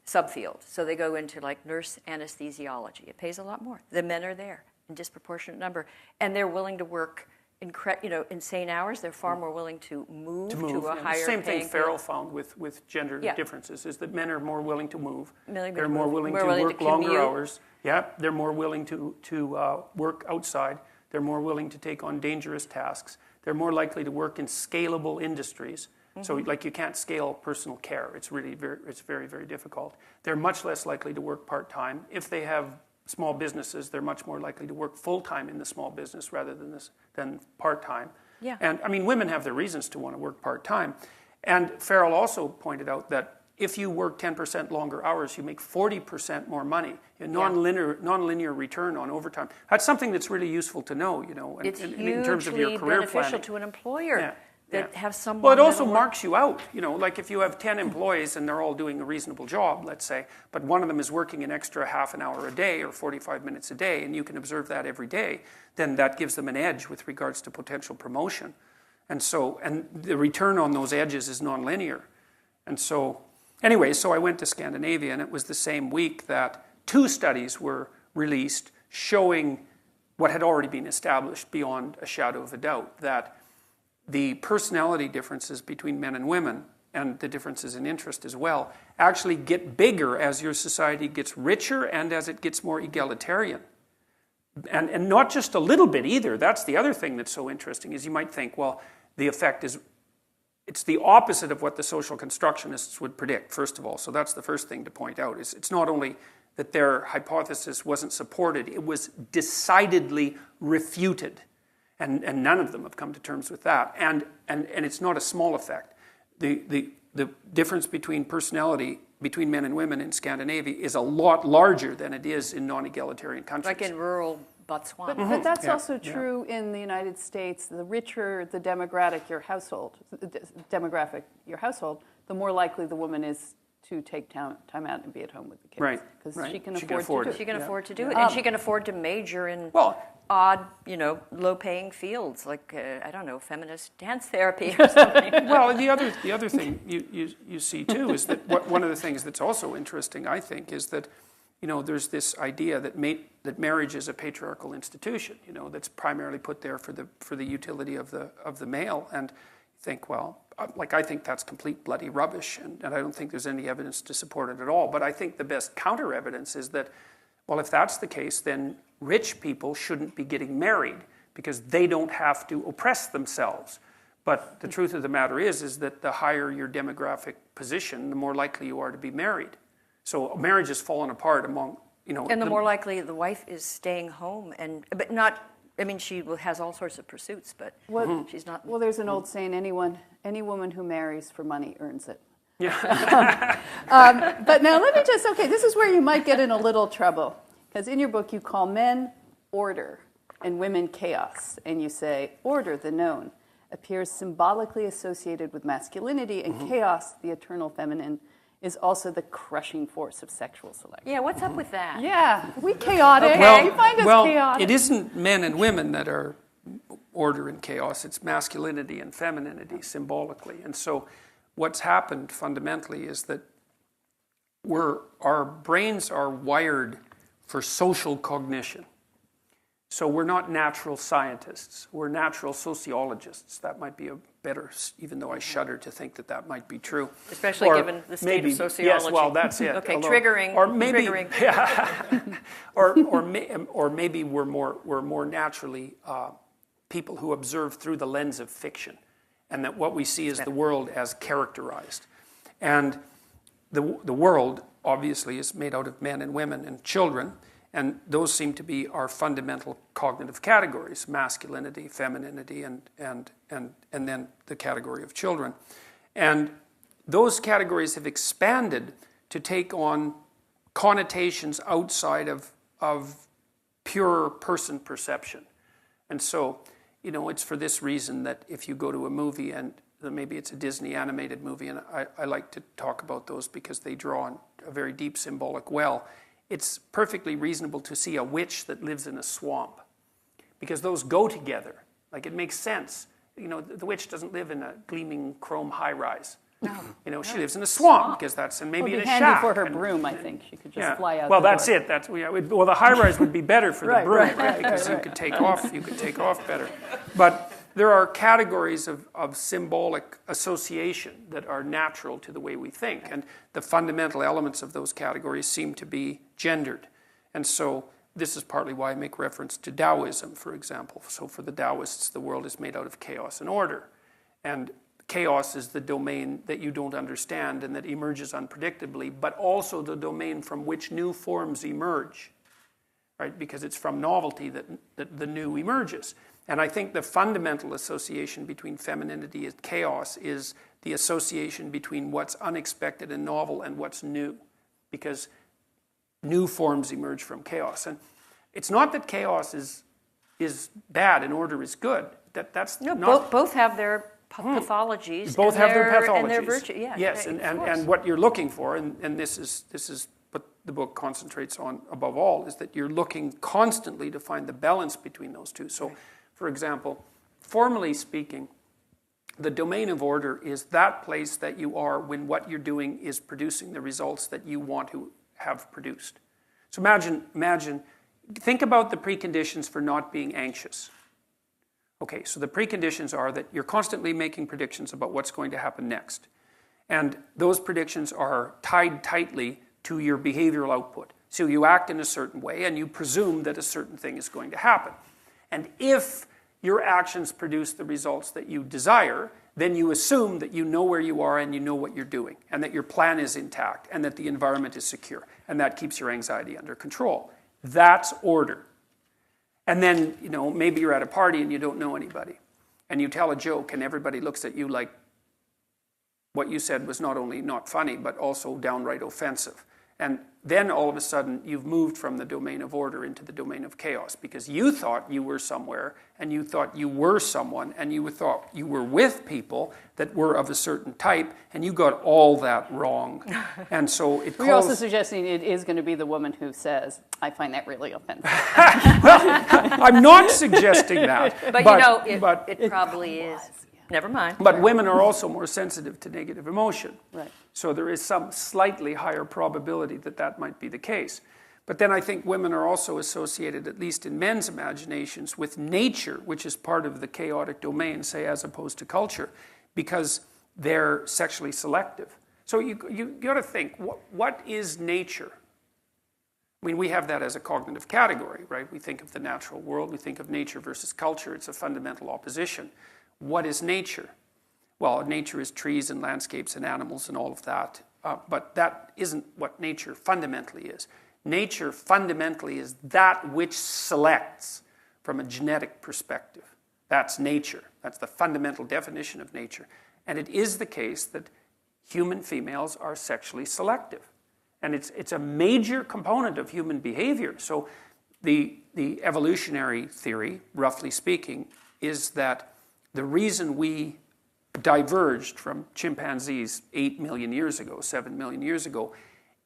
subfield. So they go into like nurse anesthesiology. It pays a lot more. The men are there in disproportionate number, and they're willing to work insane hours. They're far more willing to move to a higher paying. Same thing Farrell field. found with gender differences is that men are more willing to move. They're more willing to work longer hours. Yeah, they're more willing to work outside. They're more willing to take on dangerous tasks. They're more likely to work in scalable industries. So, like, you can't scale personal care. It's very, very difficult. They're much less likely to work part-time. If they have small businesses, they're much more likely to work full-time in the small business rather than part-time. Yeah. And, I mean, women have their reasons to want to work part-time. And Farrell also pointed out that if you work 10% longer hours, you make 40% more money. A non-linear return on overtime. That's something that's really useful to know, It's in terms of your career beneficial planning. to an employer that have someone. Well, it also marks you out. Like if you have 10 employees and they're all doing a reasonable job, let's say, but one of them is working an extra half an hour a day or 45 minutes a day, and you can observe that every day, then that gives them an edge with regards to potential promotion. And the return on those edges is nonlinear. And so, anyway, so I went to Scandinavia, and it was the same week that 2 studies were released showing what had already been established beyond a shadow of a doubt, that the personality differences between men and women, and the differences in interest as well, actually get bigger as your society gets richer and as it gets more egalitarian. And not just a little bit either. That's the other thing that's so interesting, is you might think, well, the effect is, it's the opposite of what the social constructionists would predict, first of all. So that's the first thing to point out, is it's not only that their hypothesis wasn't supported, it was decidedly refuted. And none of them have come to terms with that. And it's not a small effect. The difference between personality between men and women in Scandinavia is a lot larger than it is in non-egalitarian countries. Like in rural Botswana. But that's also true in the United States. The richer the demographic your household, the more likely the woman is to take time out and be at home with the kids. Right. Because she can afford to do it. She can afford to do it. And she can afford to major in odd, low-paying fields, like, I don't know, feminist dance therapy or something. Well, the other thing you see, too, is that one of the things that's also interesting, I think, is that, there's this idea that marriage is a patriarchal institution, that's primarily put there for the utility of the male. And you think, well, I think that's complete bloody rubbish, and I don't think there's any evidence to support it at all. But I think the best counter-evidence is that, well, if that's the case, then rich people shouldn't be getting married because they don't have to oppress themselves. But the truth of the matter is that the higher your demographic position, the more likely you are to be married. So marriage has fallen apart among, And the more likely the wife is staying home, but not. I mean, she has all sorts of pursuits, but she's not. Well, there's an old saying: any woman who marries for money earns it. Yeah. But now let me this is where you might get in a little trouble. Because in your book you call men order and women chaos. And you say, order, the known, appears symbolically associated with masculinity, and chaos, the eternal feminine, is also the crushing force of sexual selection. Yeah, what's up with that? Yeah, we chaotic. Well, You find us chaotic. It isn't men and women that are order and chaos. It's masculinity and femininity symbolically. And so what's happened fundamentally is that our brains are wired for social cognition. So we're not natural scientists. We're natural sociologists. That might be better, even though I shudder to think that that might be true. Especially given the state of sociology. Yes, well, that's it. Okay, triggering. Or maybe, triggering. Yeah, or maybe we're more naturally people who observe through the lens of fiction, and that what we see is the world as characterized. And the world, obviously, is made out of men and women and children, and those seem to be our fundamental cognitive categories: masculinity, femininity, and then the category of children. And those categories have expanded to take on connotations outside of pure person perception. And so, it's for this reason that if you go to a movie, and maybe it's a Disney animated movie, and I like to talk about those because they draw on a very deep symbolic well, it's perfectly reasonable to see a witch that lives in a swamp, because those go together. Like, it makes sense. The witch doesn't live in a gleaming chrome high-rise. No. She lives in a swamp, because and maybe in a shack. It would be handy for her broom, I think. She could just fly out. Well, the that's door. it. Well, the high-rise would be better for the broom, because right. you could take off. You could take off better. But there are categories of symbolic association that are natural to the way we think, and the fundamental elements of those categories seem to be gendered. And so this is partly why I make reference to Taoism, for example. So for the Taoists, the world is made out of chaos and order. And chaos is the domain that you don't understand and that emerges unpredictably, but also the domain from which new forms emerge, right? Because it's from novelty that the new emerges. And I think the fundamental association between femininity and chaos is the association between what's unexpected and novel and what's new, because new forms emerge from chaos. And it's not that chaos is bad and order is good. That's not. Both have their pathologies. Both have their pathologies. And their virtue. Yeah, yes, and what you're looking for, and this is what the book concentrates on above all, is that you're looking constantly to find the balance between those two. So, for example, formally speaking, the domain of order is that place that you are when what you're doing is producing the results that you want to have produced. So imagine, think about the preconditions for not being anxious. Okay, so the preconditions are that you're constantly making predictions about what's going to happen next. And those predictions are tied tightly to your behavioral output. So you act in a certain way and you presume that a certain thing is going to happen. And if your actions produce the results that you desire, then you assume that you know where you are and you know what you're doing, and that your plan is intact, and that the environment is secure, and that keeps your anxiety under control. That's order. And then, maybe you're at a party and you don't know anybody, and you tell a joke and everybody looks at you like what you said was not only not funny, but also downright offensive. And then all of a sudden you've moved from the domain of order into the domain of chaos, because you thought you were somewhere, and you thought you were someone, and you thought you were with people that were of a certain type, and you got all that wrong. And so it You're also suggesting it is going to be the woman who says, I find that really offensive. Well, I'm not suggesting that. But it probably is. Never mind. But women are also more sensitive to negative emotion. Right. So there is some slightly higher probability that might be the case. But then I think women are also associated, at least in men's imaginations, with nature, which is part of the chaotic domain, say, as opposed to culture, because they're sexually selective. So you got to think, what is nature? I mean, we have that as a cognitive category, right? We think of the natural world, we think of nature versus culture. It's a fundamental opposition. What is nature? Well, nature is trees and landscapes and animals and all of that. But that isn't what nature fundamentally is. Nature fundamentally is that which selects from a genetic perspective. That's nature. That's the fundamental definition of nature. And it is the case that human females are sexually selective. And it's a major component of human behavior. So the evolutionary theory, roughly speaking, is that the reason we diverged from chimpanzees 8 million years ago, 7 million years ago,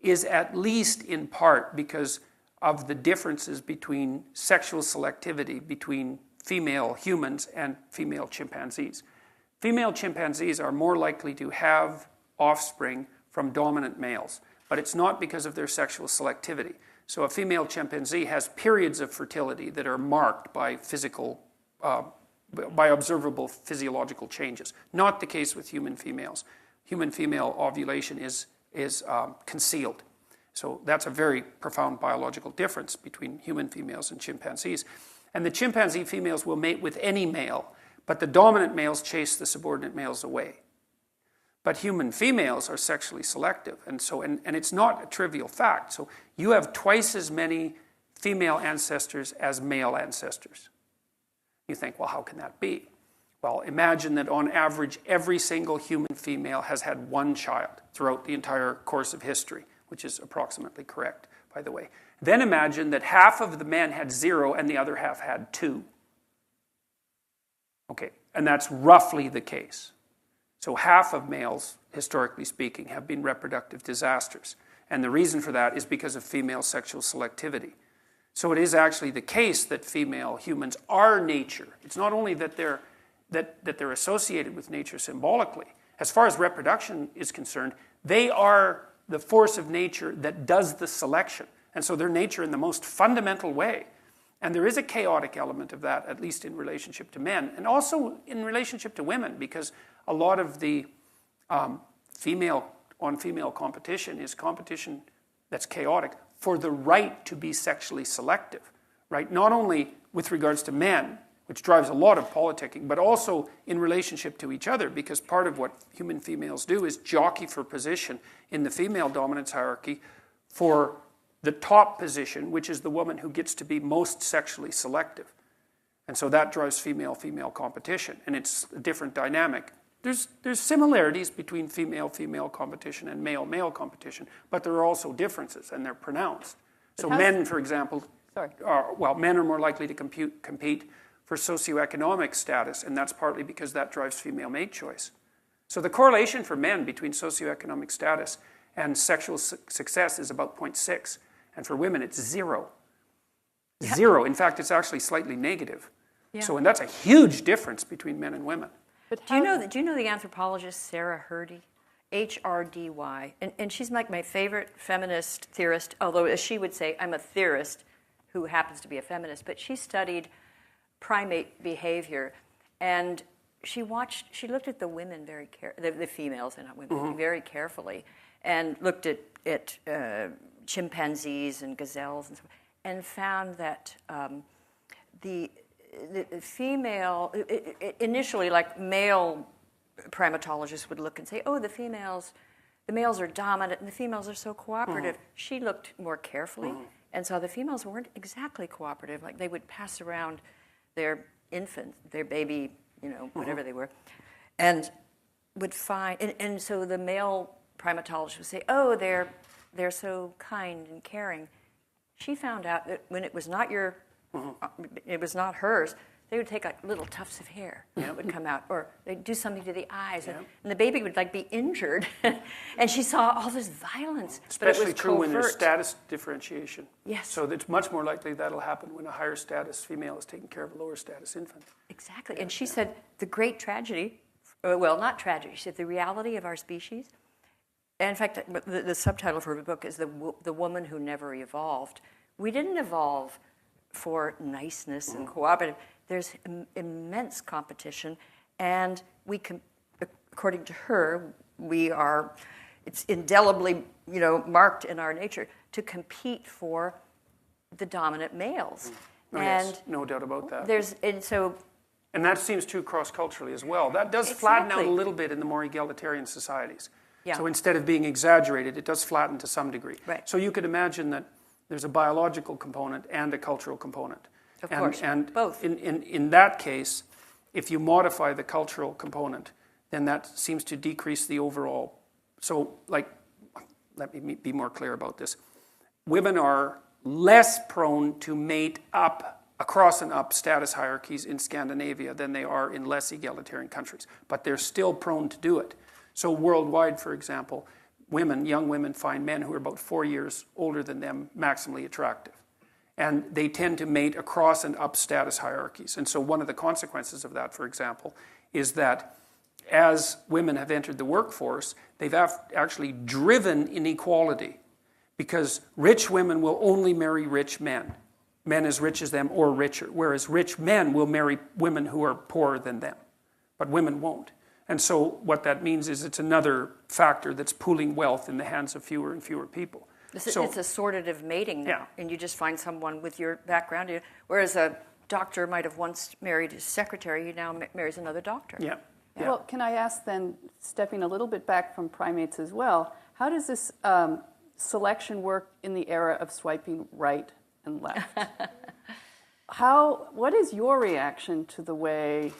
is at least in part because of the differences between sexual selectivity between female humans and female chimpanzees. Female chimpanzees are more likely to have offspring from dominant males, but it's not because of their sexual selectivity. So a female chimpanzee has periods of fertility that are marked by physical by observable physiological changes. Not the case with human females. Human female ovulation is concealed. So that's a very profound biological difference between human females and chimpanzees. And the chimpanzee females will mate with any male, but the dominant males chase the subordinate males away. But human females are sexually selective, and it's not a trivial fact. So you have twice as many female ancestors as male ancestors. You think, well, how can that be? Well, imagine that on average, every single human female has had one child throughout the entire course of history, which is approximately correct, by the way. Then imagine that half of the men had 0 and the other half had 2. Okay, and that's roughly the case. So half of males, historically speaking, have been reproductive disasters. And the reason for that is because of female sexual selectivity. So it is actually the case that female humans are nature. It's not only that they're associated with nature symbolically. As far as reproduction is concerned, they are the force of nature that does the selection. And so they're nature in the most fundamental way. And there is a chaotic element of that, at least in relationship to men, and also in relationship to women, because a lot of the female-on-female competition is competition that's chaotic for the right to be sexually selective, right? Not only with regards to men, which drives a lot of politicking, but also in relationship to each other, because part of what human females do is jockey for position in the female dominance hierarchy for the top position, which is the woman who gets to be most sexually selective. And so that drives female-female competition, and it's a different dynamic. There's similarities between female-female competition and male-male competition, but there are also differences, and they're pronounced. So men, for example, men are more likely to compete for socioeconomic status, and that's partly because that drives female mate choice. So the correlation for men between socioeconomic status and sexual success is about 0.6, and for women it's 0. Yeah. 0. In fact, it's actually slightly negative. Yeah. So, and that's a huge difference between men and women. But do you know the anthropologist Sarah Hrdy? Hrdy. And she's like my favorite feminist theorist, although as she would say, I'm a theorist who happens to be a feminist, but she studied primate behavior, and she looked at the women the females and not women, very carefully, and looked at chimpanzees and gazelles and so on, and found that the female, initially, like male primatologists would look and say, oh, the males are dominant and the females are so cooperative. She looked more carefully and saw the females weren't exactly cooperative. Like they would pass around their infant, their baby, whatever they were, and would find, and so the male primatologist would say, oh, they're so kind and caring. She found out that when it was not it was not hers, they would take like little tufts of hair that would come out, or they'd do something to the eyes, and the baby would like be injured, and she saw all this violence. Especially but it was true covert. When there's status differentiation. Yes. So it's much more likely that'll happen when a higher status female is taking care of a lower status infant. Exactly, and she said the great tragedy, well, not tragedy, she said the reality of our species, and in fact, the subtitle of her book is The Woman Who Never Evolved. We didn't evolve for niceness and cooperative. There's immense competition, and we can, according to her, it's indelibly, marked in our nature to compete for the dominant males. Oh, and yes, no doubt about that. And that seems true cross-culturally as well. That does flatten out a little bit in the more egalitarian societies. Yeah. So instead of being exaggerated, it does flatten to some degree. Right. So you could imagine that there's a biological component and a cultural component. Of course, and both. In that case, if you modify the cultural component, then that seems to decrease the overall. So, let me be more clear about this. Women are less prone to mate up, across and up status hierarchies in Scandinavia than they are in less egalitarian countries. But they're still prone to do it. So worldwide, for example, young women find men who are about 4 years older than them maximally attractive. And they tend to mate across and up status hierarchies. And so one of the consequences of that, for example, is that as women have entered the workforce, they've actually driven inequality, because rich women will only marry rich men. men as rich as them or richer, whereas rich men will marry women who are poorer than them, but women won't. And so what that means is it's another factor that's pooling wealth in the hands of fewer and fewer people. It's a sortative mating now, Yeah. and you just find someone with your background. Whereas a doctor might have once married his secretary, he now marries another doctor. Yeah. Yeah. Well, can I ask then, stepping a little bit back from primates as well, how does this selection work in the era of swiping right and left? What is your reaction to the way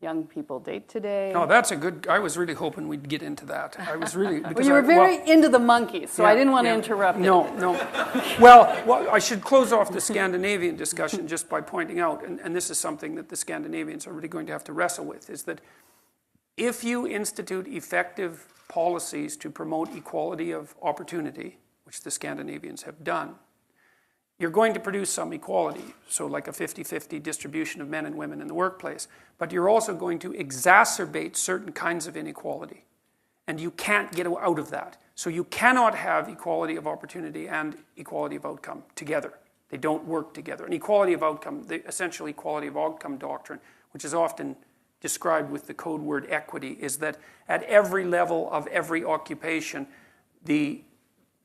young people date today? No, that's a good. I was really hoping we'd get into that. I was really. Well, you were very into the monkeys, so I didn't want to interrupt it. No. Well, I should close off the Scandinavian discussion just by pointing out, and this is something that the Scandinavians are really going to have to wrestle with, is that if you institute effective policies to promote equality of opportunity, which the Scandinavians have done, you're going to produce some equality, so like a 50-50 distribution of men and women in the workplace, but you're also going to exacerbate certain kinds of inequality, and you can't get out of that. So you cannot have equality of opportunity and equality of outcome together. They don't work together. And equality of outcome, the essential equality of outcome doctrine, which is often described with the code word equity, is that at every level of every occupation, the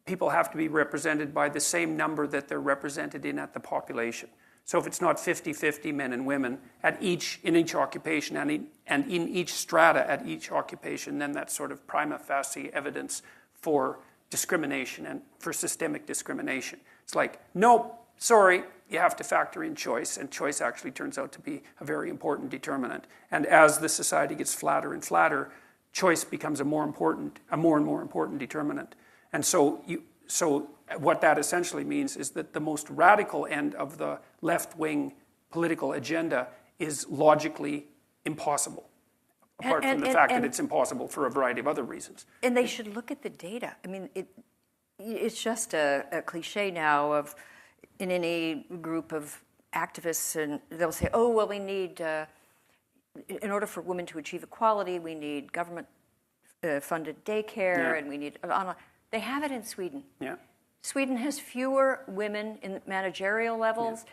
people have to be represented by the same number that they're represented in at the population. So if it's not 50-50 men and women in each occupation and in each strata at each occupation, then that's sort of prima facie evidence for discrimination and for systemic discrimination. It's like, nope, sorry, you have to factor in choice, and choice actually turns out to be a very important determinant. And as the society gets flatter and flatter, choice becomes a more and more important determinant. And so what that essentially means is that the most radical end of the left-wing political agenda is logically impossible, apart from the fact that it's impossible for a variety of other reasons. And they should look at the data. I mean, it's just a cliche now of, in any group of activists, and they'll say, oh, well, we need, in order for women to achieve equality, we need government-funded daycare, and we need online. They have it in Sweden. Yeah. Sweden has fewer women in managerial levels.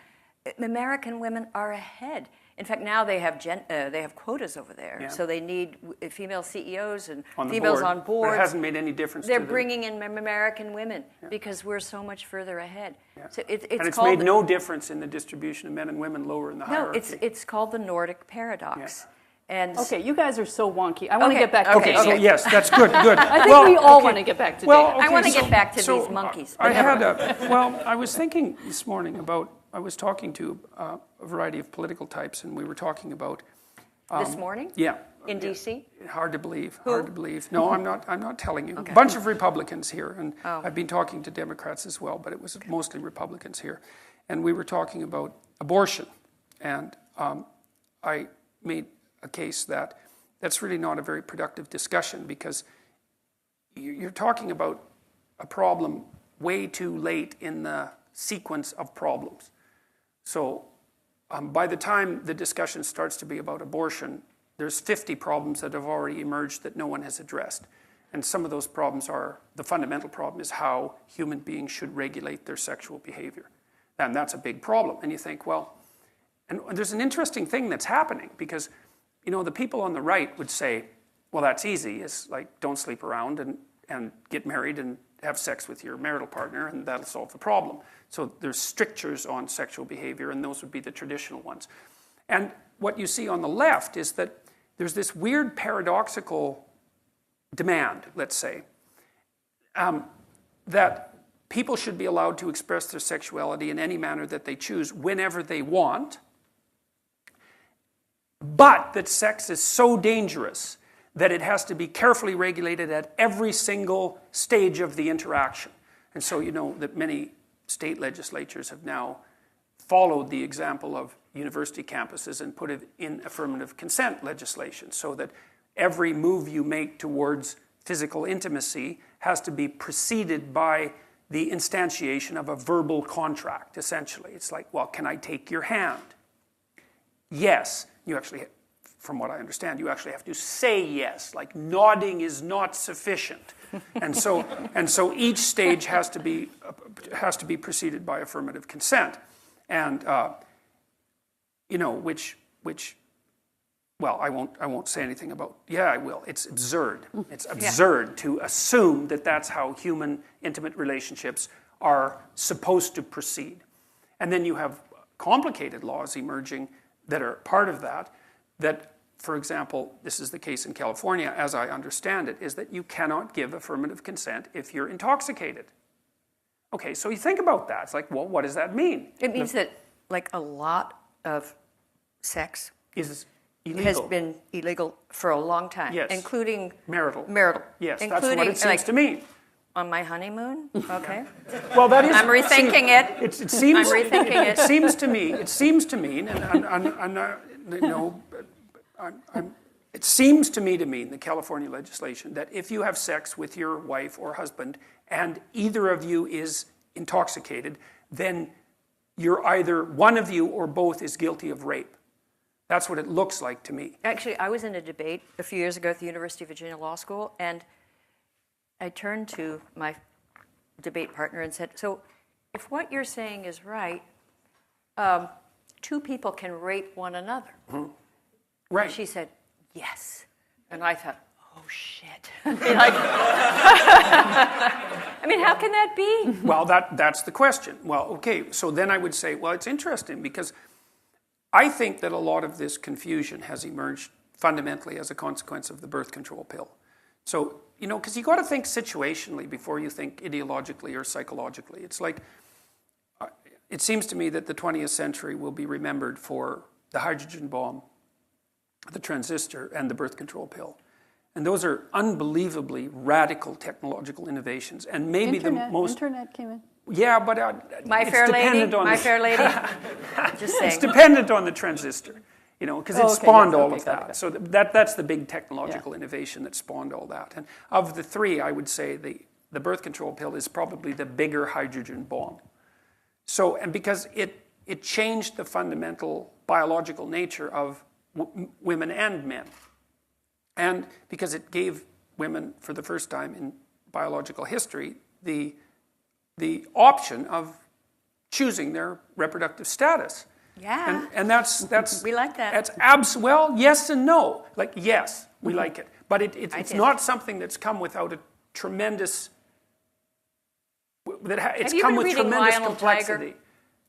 Yeah. American women are ahead. In fact, now they have quotas over there, so they need female CEOs and females on board. But it hasn't made any difference. They're bringing in American women because we're so much further ahead. Yeah. So it's made no difference in the distribution of men and women lower in the hierarchy. No, it's called the Nordic paradox. Yeah. And okay, you guys are so wonky. I want to get back to so yes, that's good. I think we all want to get back to data. I want to get back to these monkeys. I was thinking this morning about, I was talking to a variety of political types, and we were talking about... this morning? Yeah. In D.C.? Hard to believe. Who? Hard to believe. No, I'm not telling you. Okay. A bunch of Republicans here, and I've been talking to Democrats as well, but it was mostly Republicans here. And we were talking about abortion, and I made a case that that's really not a very productive discussion, because you're talking about a problem way too late in the sequence of problems. So by the time the discussion starts to be about abortion, there's 50 problems that have already emerged that no one has addressed. And some of those problems are, the fundamental problem is how human beings should regulate their sexual behavior. And that's a big problem. And you think, well, and there's an interesting thing that's happening, because the people on the right would say, well, that's easy. It's like, don't sleep around and get married and have sex with your marital partner, and that'll solve the problem. So there's strictures on sexual behavior, and those would be the traditional ones. And what you see on the left is that there's this weird paradoxical demand, let's say, that people should be allowed to express their sexuality in any manner that they choose, whenever they want, but that sex is so dangerous that it has to be carefully regulated at every single stage of the interaction. And so you know that many state legislatures have now followed the example of university campuses and put it in affirmative consent legislation, so that every move you make towards physical intimacy has to be preceded by the instantiation of a verbal contract, essentially. It's like, well, can I take your hand? Yes. You actually, from what I understand, you actually have to say yes. Like, nodding is not sufficient. And so each stage has to be preceded by affirmative consent. and well, I won't say anything about. Yeah, I will. It's absurd. It's absurd to assume that that's how human intimate relationships are supposed to proceed. And then you have complicated laws emerging that are part of that. That, for example, this is the case in California, as I understand it, is that you cannot give affirmative consent if you're intoxicated. Okay, so you think about that. It's like, well, what does that mean? It means that, like, a lot of sex is illegal. Has been illegal for a long time, yes. Including marital. Including, Yes, that's what it seems to mean. On my honeymoon, okay. Well, that is. I'm rethinking it. It seems. I'm rethinking it. It seems to me. It seems to mean, it seems to me to mean the California legislation that if you have sex with your wife or husband and either of you is intoxicated, then you're either one of you or both is guilty of rape. That's what it looks like to me. Actually, I was in a debate a few years ago at the University of Virginia Law School, and I turned to my debate partner and said, so if what you're saying is right, two people can rape one another. Mm-hmm. Right. And she said, yes. And I thought, oh, shit. I mean, how can that be? Well, that's the question. Well, okay, so then I would say, well, it's interesting because I think that a lot of this confusion has emerged fundamentally as a consequence of the birth control pill. So, because you got to think situationally before you think ideologically or psychologically. It's like, it seems to me that the 20th century will be remembered for the hydrogen bomb, the transistor, and the birth control pill. And those are unbelievably radical technological innovations. And maybe the most... Internet came in. Yeah, but My Fair Lady. Just saying. It's dependent on the transistor, because it spawned all of that. So that's the big technological innovation that spawned all that. And of the three, I would say the birth control pill is probably the bigger hydrogen bomb. So, and because it changed the fundamental biological nature of women and men. And because it gave women, for the first time in biological history, the option of choosing their reproductive status. Yeah. And that's we like that. That's well, yes and no. Like, yes, we like it. But it's not something that's come without a tremendous... It's come with tremendous complexity. Tiger?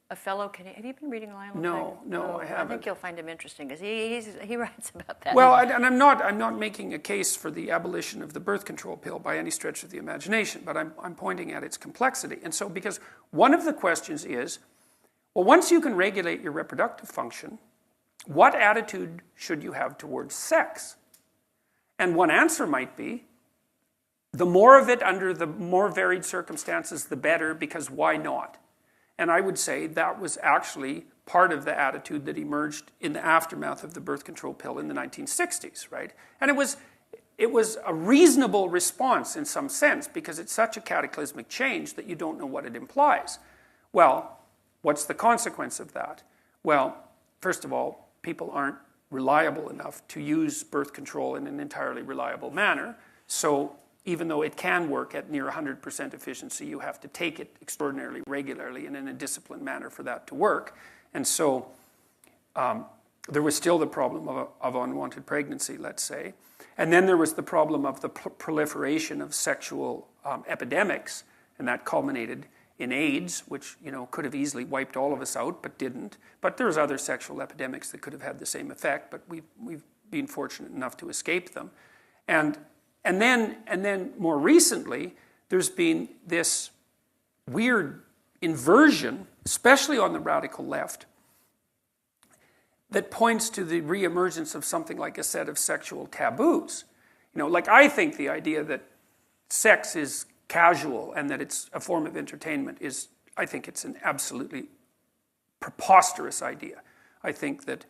A fellow Canadian. Have you been reading Lionel Tiger? No, I haven't. I think you'll find him interesting because he writes about that. Well, and I'm not making a case for the abolition of the birth control pill by any stretch of the imagination, but I'm pointing at its complexity. And so, because one of the questions is, well, once you can regulate your reproductive function, what attitude should you have towards sex? And one answer might be, the more of it under the more varied circumstances, the better, because why not? And I would say that was actually part of the attitude that emerged in the aftermath of the birth control pill in the 1960s, right? And it was a reasonable response in some sense because it's such a cataclysmic change that you don't know what it implies. Well, what's the consequence of that? Well, first of all, people aren't reliable enough to use birth control in an entirely reliable manner. So even though it can work at near 100% efficiency, you have to take it extraordinarily regularly and in a disciplined manner for that to work. And so there was still the problem of unwanted pregnancy, let's say. And then there was the problem of the proliferation of sexual epidemics, and that culminated in AIDS, which could have easily wiped all of us out, but didn't. But there's other sexual epidemics that could have had the same effect, but we've been fortunate enough to escape them. And then more recently, there's been this weird inversion, especially on the radical left, that points to the reemergence of something like a set of sexual taboos. Like I think the idea that sex is casual and that it's a form of entertainment I think it's an absolutely preposterous idea. I think that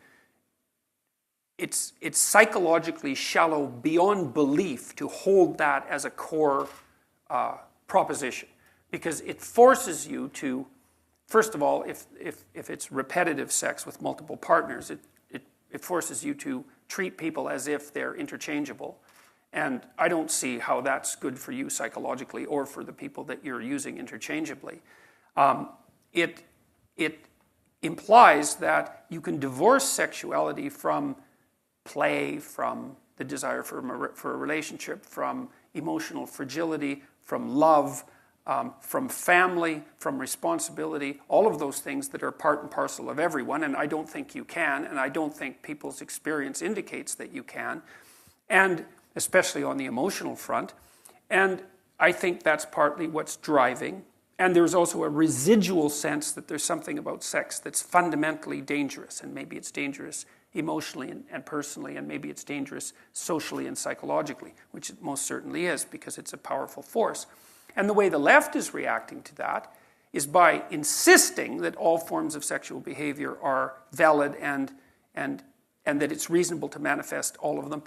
it's psychologically shallow beyond belief to hold that as a core proposition, because it forces you to, first of all, if it's repetitive sex with multiple partners, it forces you to treat people as if they're interchangeable, and I don't see how that's good for you psychologically or for the people that you're using interchangeably. It implies that you can divorce sexuality from play, from the desire for a relationship, from emotional fragility, from love, from family, from responsibility, all of those things that are part and parcel of everyone, and I don't think you can, and I don't think people's experience indicates that you can, and especially on the emotional front. And I think that's partly what's driving. And there's also a residual sense that there's something about sex that's fundamentally dangerous, and maybe it's dangerous emotionally and personally, and maybe it's dangerous socially and psychologically, which it most certainly is, because it's a powerful force. And the way the left is reacting to that is by insisting that all forms of sexual behavior are valid and that it's reasonable to manifest all of them,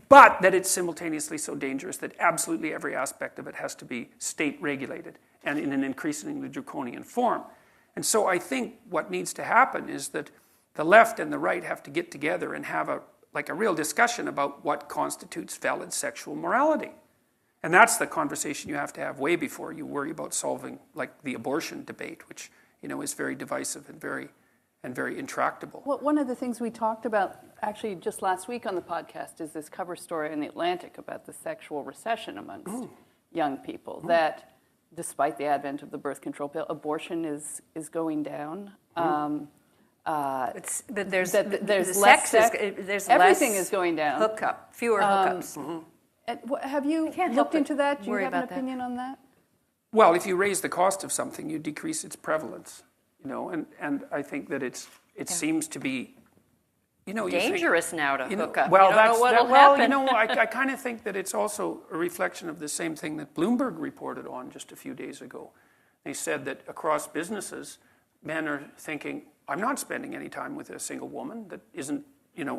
but that it's simultaneously so dangerous that absolutely every aspect of it has to be state-regulated and in an increasingly draconian form. And so I think what needs to happen is that the left and the right have to get together and have a real discussion about what constitutes valid sexual morality. And that's the conversation you have to have way before you worry about solving the abortion debate, which is very divisive and very intractable. Well, one of the things we talked about actually just last week on the podcast is this cover story in The Atlantic about the sexual recession amongst young people, that despite the advent of the birth control pill, abortion is going down. But there's there's less sex. There's Everything less is going down. fewer hookups. And have you can't help looked into that? Do you worry have an about that. opinion on that? Well, if you raise the cost of something, you decrease its prevalence. And I think that it seems to be, Dangerous now to hook up. Well, you don't know what'll happen. I kind of think that it's also a reflection of the same thing that Bloomberg reported on just a few days ago. They said that across businesses, men are thinking, I'm not spending any time with a single woman that isn't,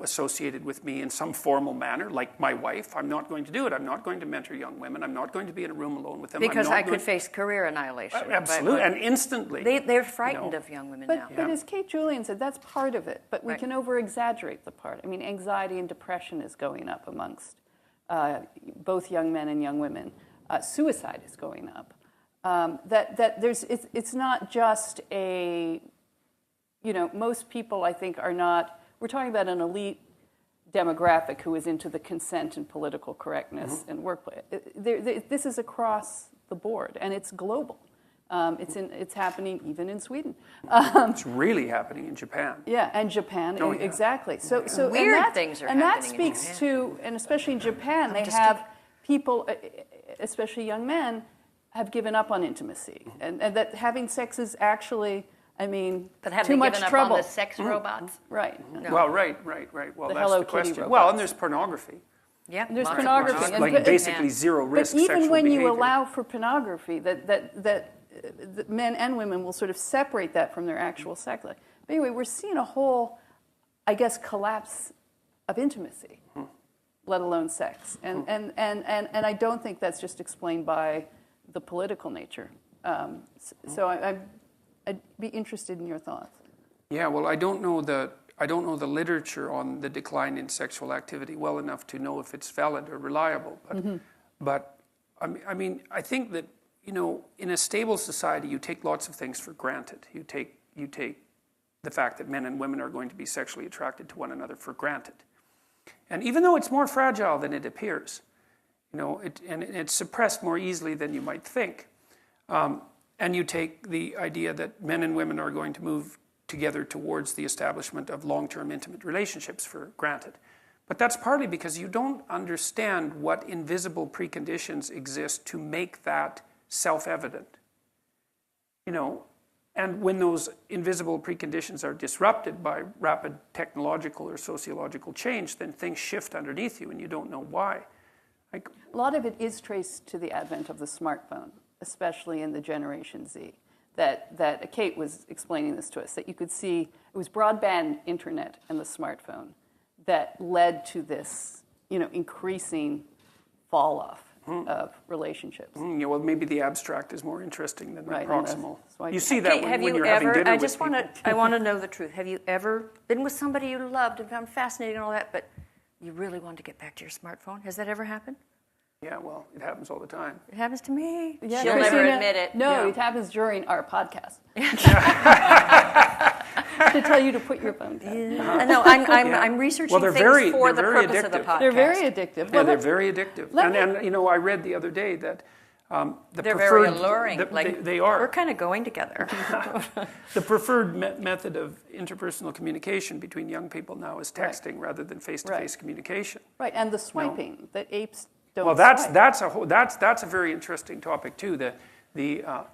associated with me in some formal manner, like my wife. I'm not going to do it. I'm not going to mentor young women. I'm not going to be in a room alone with them. Because I could face career annihilation. Absolutely, and instantly. They're frightened of young women now. But as Kate Julian said, that's part of it. But we can over-exaggerate the part. I mean, anxiety and depression is going up amongst both young men and young women. Suicide is going up. It's not just a, most people I think are not. We're talking about an elite demographic who is into the consent and political correctness and workplace. This is across the board, and it's global. It's happening even in Sweden. It's really happening in Japan. Yeah, and Japan, exactly. So weird things are happening. And that speaks to, and especially in Japan, they have people, especially young men, have given up on intimacy, and that having sex is actually. But have too they much given trouble. up on the sex robots? Right. No. Well, right. Well, The that's Hello the Kitty question. robots. Well, and there's pornography. Yeah, There's lots of pornography. Like basically zero risk But even sexual when behavior. you allow for pornography, that men and women will sort of separate that from their actual sex life. But anyway, we're seeing a whole, I guess, collapse of intimacy, let alone sex. And I don't think that's just explained by the political nature. So I'd be interested in your thoughts. Yeah, well, I don't know the literature on the decline in sexual activity well enough to know if it's valid or reliable. But I think that in a stable society, you take lots of things for granted. You take the fact that men and women are going to be sexually attracted to one another for granted. And even though it's more fragile than it appears, it's suppressed more easily than you might think. And you take the idea that men and women are going to move together towards the establishment of long-term intimate relationships for granted. But that's partly because you don't understand what invisible preconditions exist to make that self-evident. And when those invisible preconditions are disrupted by rapid technological or sociological change, then things shift underneath you and you don't know why. A lot of it is traced to the advent of the smartphone, especially in the Generation Z. That Kate was explaining this to us, that you could see it was broadband internet and the smartphone that led to this, increasing fall off of relationships. Mm, well, maybe the abstract is more interesting than the Right, proximal. and You see that Kate, when you're having dinner I with just people. I want to know the truth. Have you ever been with somebody you loved and found fascinating and all that, but you really wanted to get back to your smartphone? Has that ever happened? Yeah, well, it happens all the time. It happens to me. Yeah, She'll Christina, never admit it. No, Yeah. it happens during our podcast. to tell you to put your phone down. No, I'm researching things for the purpose of the podcast. They're very addictive. Yeah, they're very addictive. And you know, I read the other day that they're very alluring. They are. We're kind of going together. The preferred method of interpersonal communication between young people now is texting rather than face-to-face communication. Right, and the swiping that apes don't. Well, that's a very interesting topic too.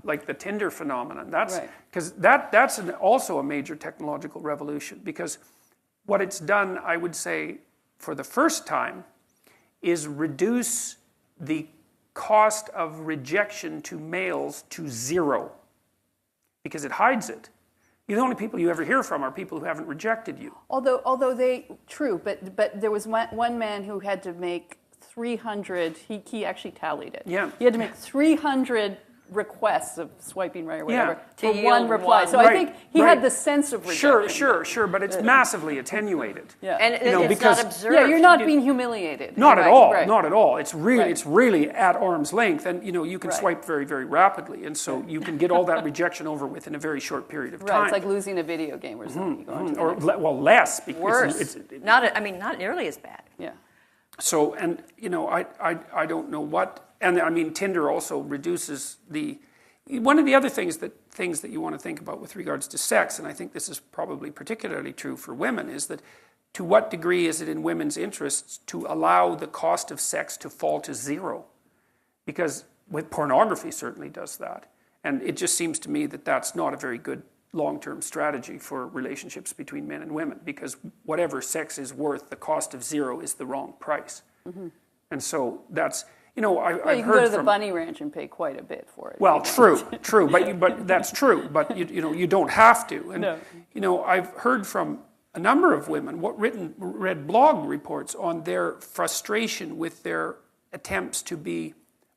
Like the Tinder phenomenon. That's because that's also a major technological revolution, because what it's done, I would say, for the first time, is reduce the cost of rejection to males to zero, because it hides it. The only people you ever hear from are people who haven't rejected you. Although but there was one man who had to make 300. He actually tallied it. Yeah. He had to make 300 requests of swiping right or whatever for to one reply. So I think he had the sense of rejection. Sure, but it's massively attenuated. Yeah. And it's not observed. Yeah, you're not being humiliated. Not at all. Right. Not at all. It's really at arm's length, and you know you can swipe very, very rapidly, and so you can get all that rejection over with in a very short period of time. Right. It's like losing a video game or something. Less. Because worse. Not nearly as bad. Yeah. So, and you know, I don't know what. And I mean, Tinder also reduces one of the other things that you want to think about with regards to sex, and I think this is probably particularly true for women, is that to what degree is it in women's interests to allow the cost of sex to fall to zero? Because with pornography certainly does that. And it just seems to me that that's not a very good long-term strategy for relationships between men and women, because whatever sex is worth, the cost of zero is the wrong price. Mm-hmm. And so that's... You know, you can go to the bunny ranch and pay quite a bit for it. Well, true, but that's true. But you know, you don't have to. And you know, I've heard from a number of women read blog reports on their frustration with their attempts to be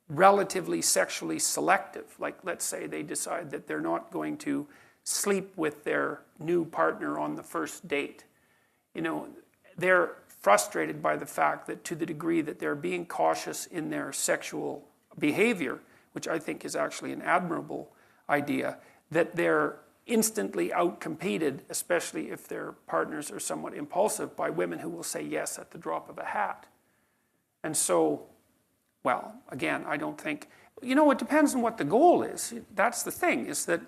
relatively sexually selective. Like, let's say they decide that they're not going to sleep with their new partner on the first date. You know, they're frustrated by the fact that to the degree that they're being cautious in their sexual behavior, which I think is actually an admirable idea, that they're instantly outcompeted, especially if their partners are somewhat impulsive, by women who will say yes at the drop of a hat. And so, well, again, I don't think, you know, it depends on what the goal is. That's the thing, is that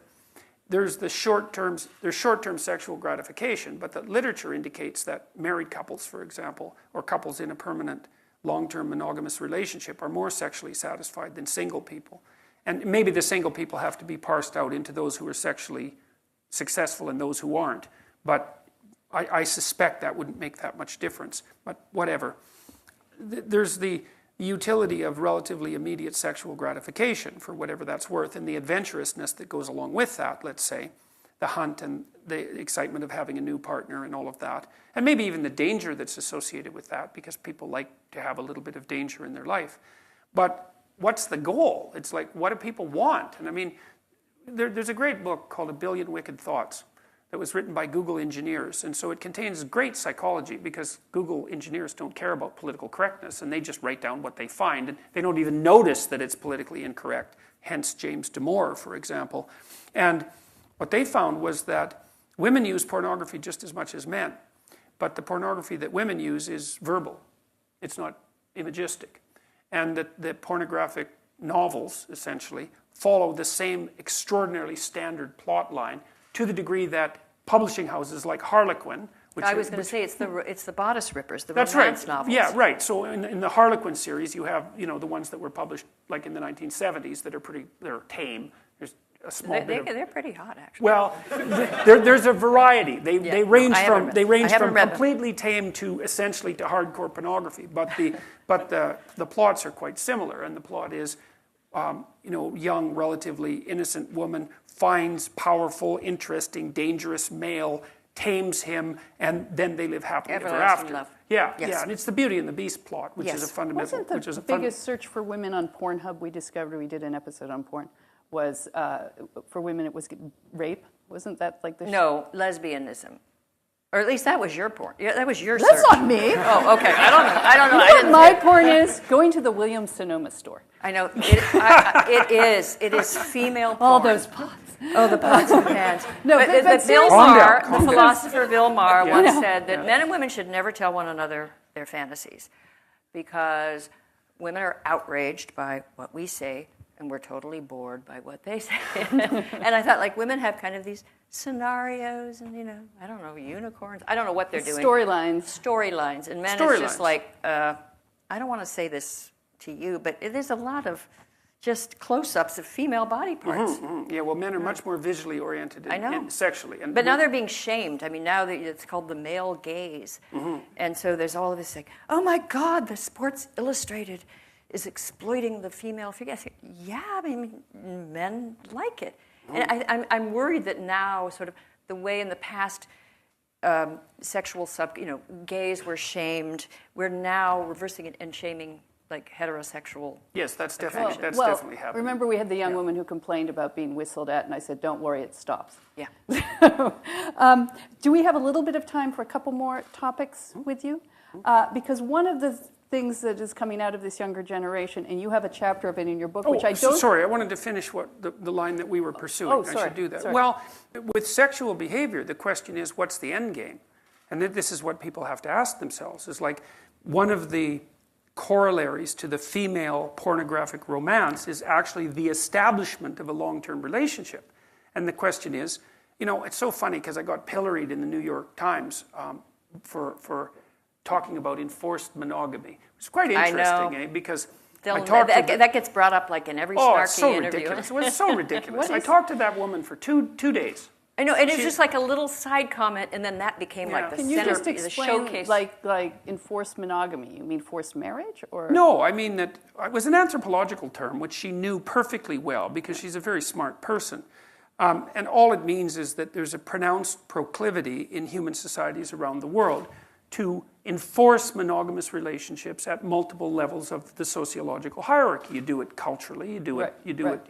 there's short-term sexual gratification, but the literature indicates that married couples, for example, or couples in a permanent long-term monogamous relationship are more sexually satisfied than single people. And maybe the single people have to be parsed out into those who are sexually successful and those who aren't. But I suspect that wouldn't make that much difference. But whatever. There's the utility of relatively immediate sexual gratification, for whatever that's worth, and the adventurousness that goes along with that, let's say, the hunt and the excitement of having a new partner and all of that, and maybe even the danger that's associated with that, because people like to have a little bit of danger in their life. But what's the goal? It's like, what do people want? And I mean, there's a great book called A Billion Wicked Thoughts that was written by Google engineers. And so it contains great psychology, because Google engineers don't care about political correctness, and they just write down what they find, and they don't even notice that it's politically incorrect, hence James Damore, for example. And what they found was that women use pornography just as much as men, but the pornography that women use is verbal. It's not imagistic. And that the pornographic novels, essentially, follow the same extraordinarily standard plot line, to the degree that publishing houses like Harlequin, which I was going to say it's the bodice rippers, the that's romance right. novels. Yeah, right. So in the Harlequin series, you have the ones that were published like in the 1970s that are they're tame. There's a small they're pretty hot, actually. Well, there's a variety. They range from completely tame to essentially to hardcore pornography. But the plots are quite similar, and the plot is young, relatively innocent woman finds powerful, interesting, dangerous male, tames him, and then they live happily ever after. Love. Yeah, yes. yeah, and it's the Beauty and the Beast plot, which is a fundamental. Wasn't the biggest search for women on Pornhub we discovered? We did an episode on porn. Was for women it was rape? Wasn't that like the? No, lesbianism. Or at least that was your porn. Yeah, that was your That's search. not me. Oh, okay. I don't know. You know what my porn is? Going to the Williams-Sonoma store. I know. It is. It is female porn. All those pots. Oh, the pots and pans. No, but but Bill Calm down, Maher, calm the down. philosopher Bill Maher, Yeah. once said that men and women should never tell one another their fantasies because women are outraged by what we say and we're totally bored by what they say. And I thought, like, women have kind of these scenarios and, I don't know, unicorns. I don't know what they're doing. Storylines. And men, it's just like, I don't want to say this to you, but it is a lot of just close-ups of female body parts. Yeah, well, men are much more visually oriented and sexually. But now they're being shamed. I mean, now it's called the male gaze. And so there's all of this like, oh my God, the Sports Illustrated is exploiting the female figure. I think, yeah, I mean, men like it. And I'm worried that now, sort of the way in the past sexual gays were shamed, we're now reversing it and shaming like heterosexual. Yes, that's definitely definitely happening. Remember, we had the young woman who complained about being whistled at, and I said, "Don't worry, it stops." Yeah. Do we have a little bit of time for a couple more topics with you? Because one of the things that is coming out of this younger generation, and you have a chapter of it in your book, which I don't. Sorry, I wanted to finish the line that we were pursuing. Oh, sorry. I should do that. Sorry. Well, with sexual behavior, the question is, what's the end game? And this is what people have to ask themselves. Is like one of the corollaries to the female pornographic romance is actually the establishment of a long-term relationship. And the question is, it's so funny because I got pilloried in the New York Times for talking about enforced monogamy. It's quite interesting, because I talked that gets brought up like in every snarky interview. Ridiculous. It was so ridiculous. I talked to that woman for two days. I know, and it's just like a little side comment, and then that became like the Can you just center, the explain, showcase. like enforced monogamy? You mean forced marriage, or No, I mean that it was an anthropological term which she knew perfectly well because she's a very smart person, and all it means is that there's a pronounced proclivity in human societies around the world to enforce monogamous relationships at multiple levels of the sociological hierarchy. You do it culturally, you do it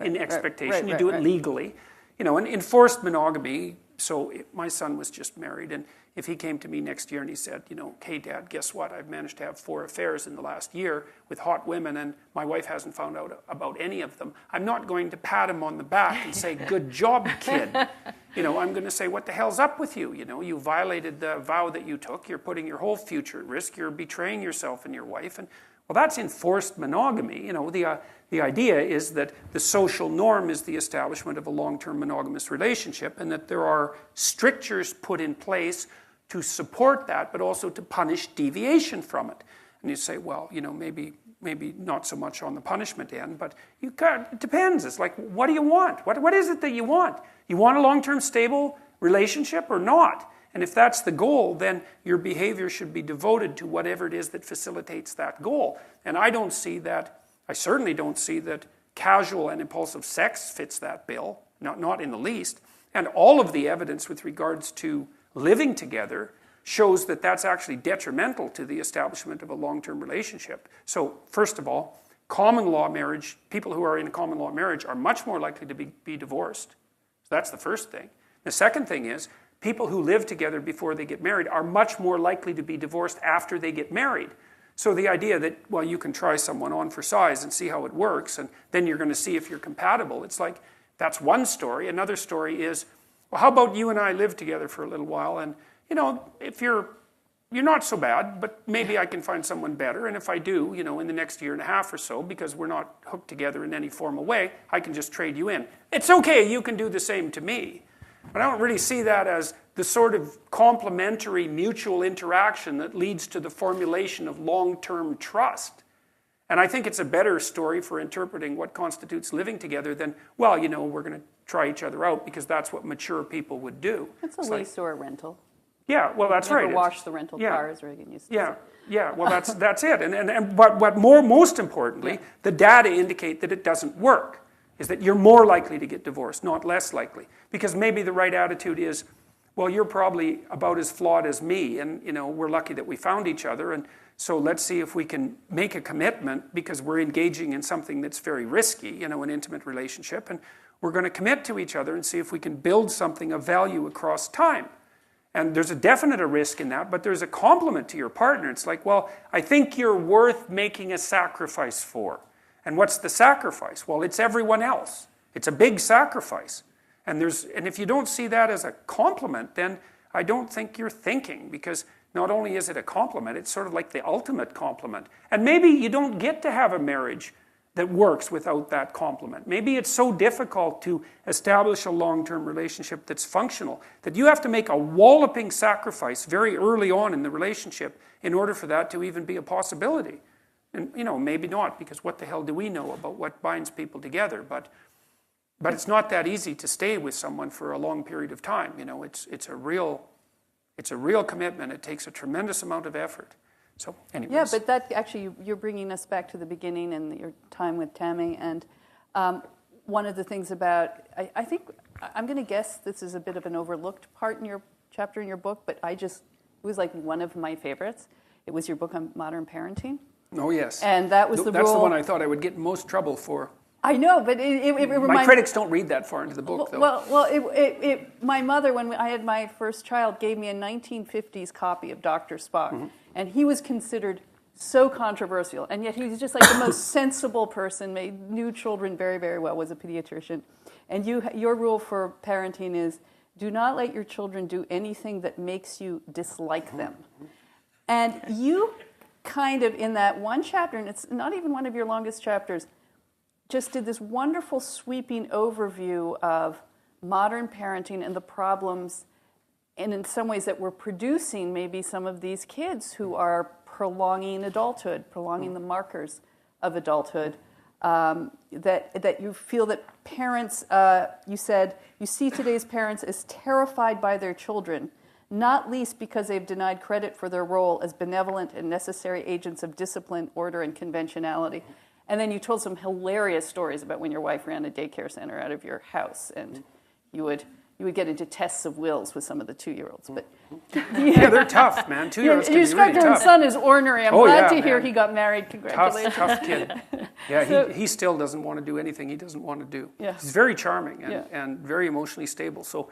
in expectation, you do it legally. And enforced monogamy, so my son was just married, and if he came to me next year and he said, hey, Dad, guess what? I've managed to have 4 affairs in the last year with hot women, and my wife hasn't found out about any of them. I'm not going to pat him on the back and say, good job, kid. I'm going to say, what the hell's up with you? You violated the vow that you took. You're putting your whole future at risk. You're betraying yourself and your wife. And well, that's enforced monogamy. The idea is that the social norm is the establishment of a long-term monogamous relationship, and that there are strictures put in place to support that, but also to punish deviation from it. And you say, well, maybe not so much on the punishment end, but it depends. It's like, what do you want? What is it that you want? You want a long-term stable relationship or not? And if that's the goal, then your behavior should be devoted to whatever it is that facilitates that goal. And I certainly don't see that casual and impulsive sex fits that bill, not in the least. And all of the evidence with regards to living together shows that that's actually detrimental to the establishment of a long-term relationship. So, first of all, common law marriage, people who are in a common law marriage are much more likely to be divorced. So that's the first thing. The second thing is, people who live together before they get married are much more likely to be divorced after they get married. So the idea that, well, you can try someone on for size and see how it works, and then you're going to see if you're compatible. It's like, that's one story. Another story is, well, how about you and I live together for a little while, and, if you're not so bad, but maybe I can find someone better, and if I do, in the next year and a half or so, because we're not hooked together in any formal way, I can just trade you in. It's okay, you can do the same to me. But I don't really see that as the sort of complementary mutual interaction that leads to the formulation of long-term trust. And I think it's a better story for interpreting what constitutes living together than, well, we're going to try each other out because that's what mature people would do. It's a lease or a rental. Yeah, well, that's right. Never wash the rental cars, Reagan used to say. Yeah, well, that's it. But most importantly, the data indicate that it doesn't work. Is that you're more likely to get divorced, not less likely. Because maybe the right attitude is, well, you're probably about as flawed as me, and we're lucky that we found each other, and so let's see if we can make a commitment because we're engaging in something that's very risky, an intimate relationship, and we're going to commit to each other and see if we can build something of value across time. And there's a definite risk in that, but there's a compliment to your partner. It's like, well, I think you're worth making a sacrifice for. And what's the sacrifice? Well, it's everyone else. It's a big sacrifice. And if you don't see that as a compliment, then I don't think you're thinking, because not only is it a compliment, it's sort of like the ultimate compliment. And maybe you don't get to have a marriage that works without that compliment. Maybe it's so difficult to establish a long-term relationship that's functional that you have to make a walloping sacrifice very early on in the relationship in order for that to even be a possibility. And, maybe not, because what the hell do we know about what binds people together? But it's not that easy to stay with someone for a long period of time. It's a real commitment. It takes a tremendous amount of effort. So, anyways. Yeah, but that actually, you're bringing us back to the beginning and your time with Tammy. And one of the things about, I think, I'm going to guess this is a bit of an overlooked part in your chapter in your book, but it was like one of my favorites. It was your book on modern parenting. Oh, yes. And that was That's the one I thought I would get in most trouble for. I know, but it reminds my critics don't read that far into the book, though. Well, my mother, when I had my first child, gave me a 1950s copy of Dr. Spock, and he was considered so controversial, and yet he was just like the most sensible person, knew children very, very well, was a pediatrician. And your rule for parenting is, do not let your children do anything that makes you dislike them. And you kind of, in that one chapter, and it's not even one of your longest chapters, just did this wonderful sweeping overview of modern parenting and the problems, and in some ways that we're producing maybe some of these kids who are prolonging adulthood, prolonging the markers of adulthood, that you feel that parents, you said, you see today's parents as terrified by their children, not least because they've denied credit for their role as benevolent and necessary agents of discipline, order, and conventionality. And then you told some hilarious stories about when your wife ran a daycare center out of your house, and you would get into tests of wills with some of the 2-year-olds. But yeah, they're tough, man. 2-year-olds can be really tough. You described your son as ornery. I'm glad to hear he got married. Congratulations. Tough kid. Yeah, he still doesn't want to do anything he doesn't want to do. Yeah. He's very charming and very emotionally stable. So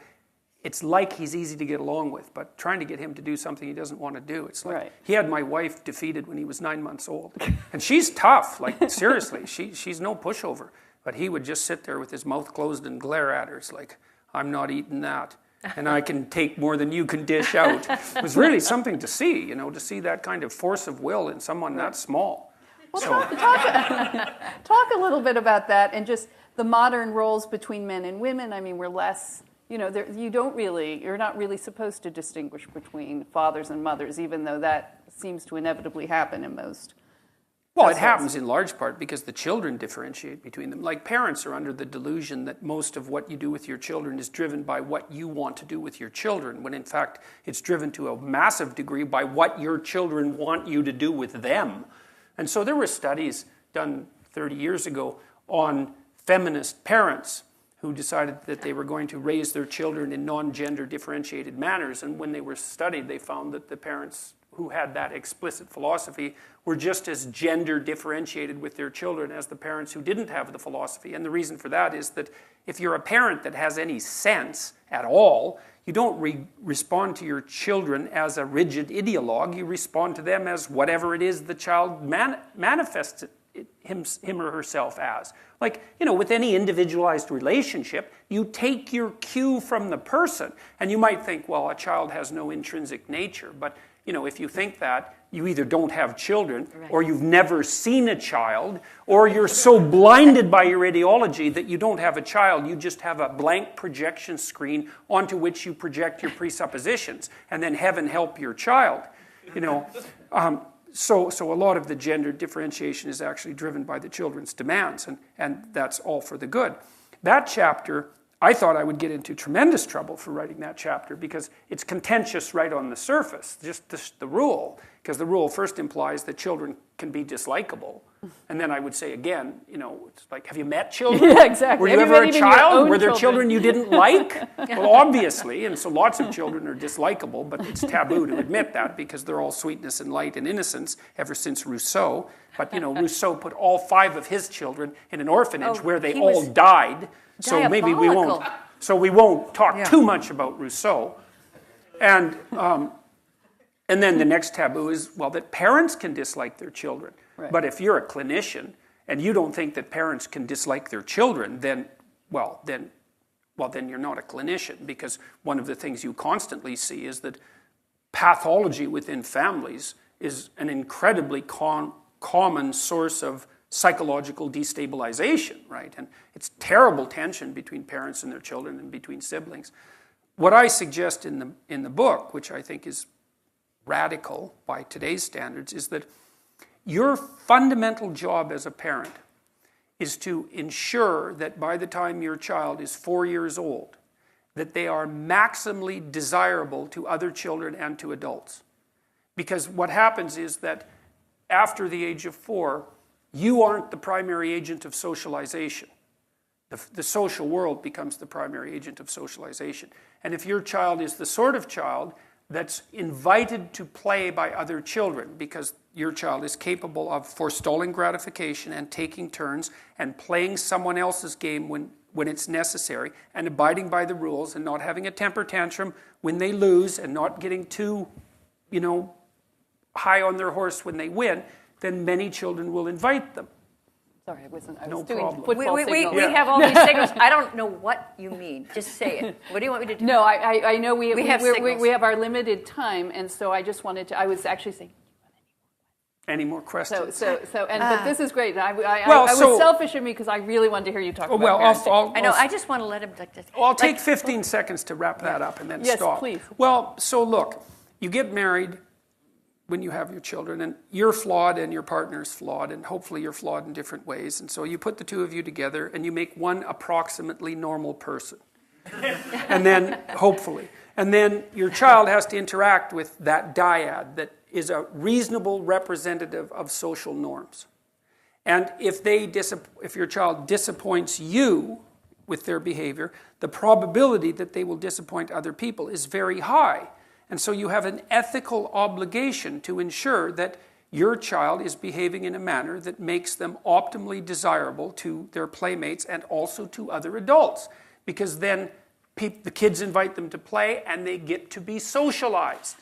it's like he's easy to get along with, but trying to get him to do something he doesn't want to do, it's like he had my wife defeated when he was 9 months old. And she's tough, like seriously, she's no pushover. But he would just sit there with his mouth closed and glare at her. It's like, I'm not eating that, and I can take more than you can dish out. It was really something to see, to see that kind of force of will in someone that small. Well, talk a little bit about that and just the modern roles between men and women. I mean, we're less... you're not really supposed to distinguish between fathers and mothers, even though that seems to inevitably happen in most. Well, it happens in large part because the children differentiate between them. Like parents are under the delusion that most of what you do with your children is driven by what you want to do with your children, when in fact it's driven to a massive degree by what your children want you to do with them. And so there were studies done 30 years ago on feminist parents who decided that they were going to raise their children in non-gender differentiated manners. And when they were studied, they found that the parents who had that explicit philosophy were just as gender differentiated with their children as the parents who didn't have the philosophy. And the reason for that is that if you're a parent that has any sense at all, you don't respond to your children as a rigid ideologue. You respond to them as whatever it is the child manifests him or herself as. Like, with any individualized relationship, you take your cue from the person. And you might think, well, a child has no intrinsic nature. But, if you think that, you either don't have children, or you've never seen a child, or you're so blinded by your ideology that you don't have a child. You just have a blank projection screen onto which you project your presuppositions. And then heaven help your child. So a lot of the gender differentiation is actually driven by the children's demands, and that's all for the good. That chapter, I thought I would get into tremendous trouble for writing that chapter because it's contentious right on the surface, just the rule, because the rule first implies that children can be dislikable. And then I would say again, it's like, have you met children? Yeah, exactly. Were you ever a child? Were there children you didn't like? Well, obviously, and so lots of children are dislikable, but it's taboo to admit that because they're all sweetness and light and innocence ever since Rousseau. But, Rousseau put all 5 of his children in an orphanage where they all died. So maybe we won't talk too much about Rousseau. And then the next taboo is, that parents can dislike their children. Right. But if you're a clinician and you don't think that parents can dislike their children, then well, then you're not a clinician, because one of the things you constantly see is that pathology within families is an incredibly common source of psychological destabilization, right? And it's terrible tension between parents and their children and between siblings. What I suggest in the book, which I think is radical by today's standards, is that your fundamental job as a parent is to ensure that by the time your child is 4 years old, that they are maximally desirable to other children and to adults. Because what happens is that after the age of 4, you aren't the primary agent of socialization. The social world becomes the primary agent of socialization. And if your child is the sort of child that's invited to play by other children, because your child is capable of forestalling gratification and taking turns and playing someone else's game when it's necessary, and abiding by the rules and not having a temper tantrum when they lose and not getting too, high on their horse when they win, then many children will invite them. Sorry, I was No doing problem. football signals. We have all these signals. I don't know what you mean. Just say it. What do you want me to do? No, I know we have signals. we have our limited time, and so I just wanted to. I was actually saying. Any more questions? But this is great. I Well, was so- selfish of me because I really wanted to hear you talk about Well, parenting. I know. I just want to let him just. I'll take 15 seconds to wrap that up and then Yes, stop. please. Well, so look, you get married when you have your children, and you're flawed and your partner's flawed, and hopefully you're flawed in different ways. And so you put the two of you together and you make one approximately normal person. And then, hopefully. And then your child has to interact with that dyad that is a reasonable representative of social norms. And if your child disappoints you with their behavior, the probability that they will disappoint other people is very high. And so you have an ethical obligation to ensure that your child is behaving in a manner that makes them optimally desirable to their playmates and also to other adults. Because then the kids invite them to play and they get to be socialized.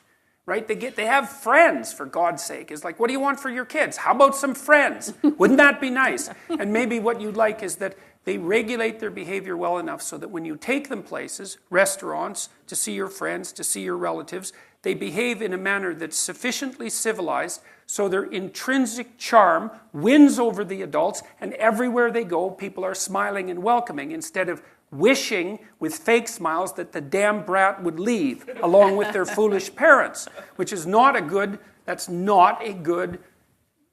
Right? They have friends, for God's sake. It's like, what do you want for your kids? How about some friends? Wouldn't that be nice? And maybe what you'd like is that they regulate their behavior well enough so that when you take them places, restaurants, to see your friends, to see your relatives, they behave in a manner that's sufficiently civilized so their intrinsic charm wins over the adults, and everywhere they go, people are smiling and welcoming instead of wishing with fake smiles that the damn brat would leave along with their foolish parents, which is that's not a good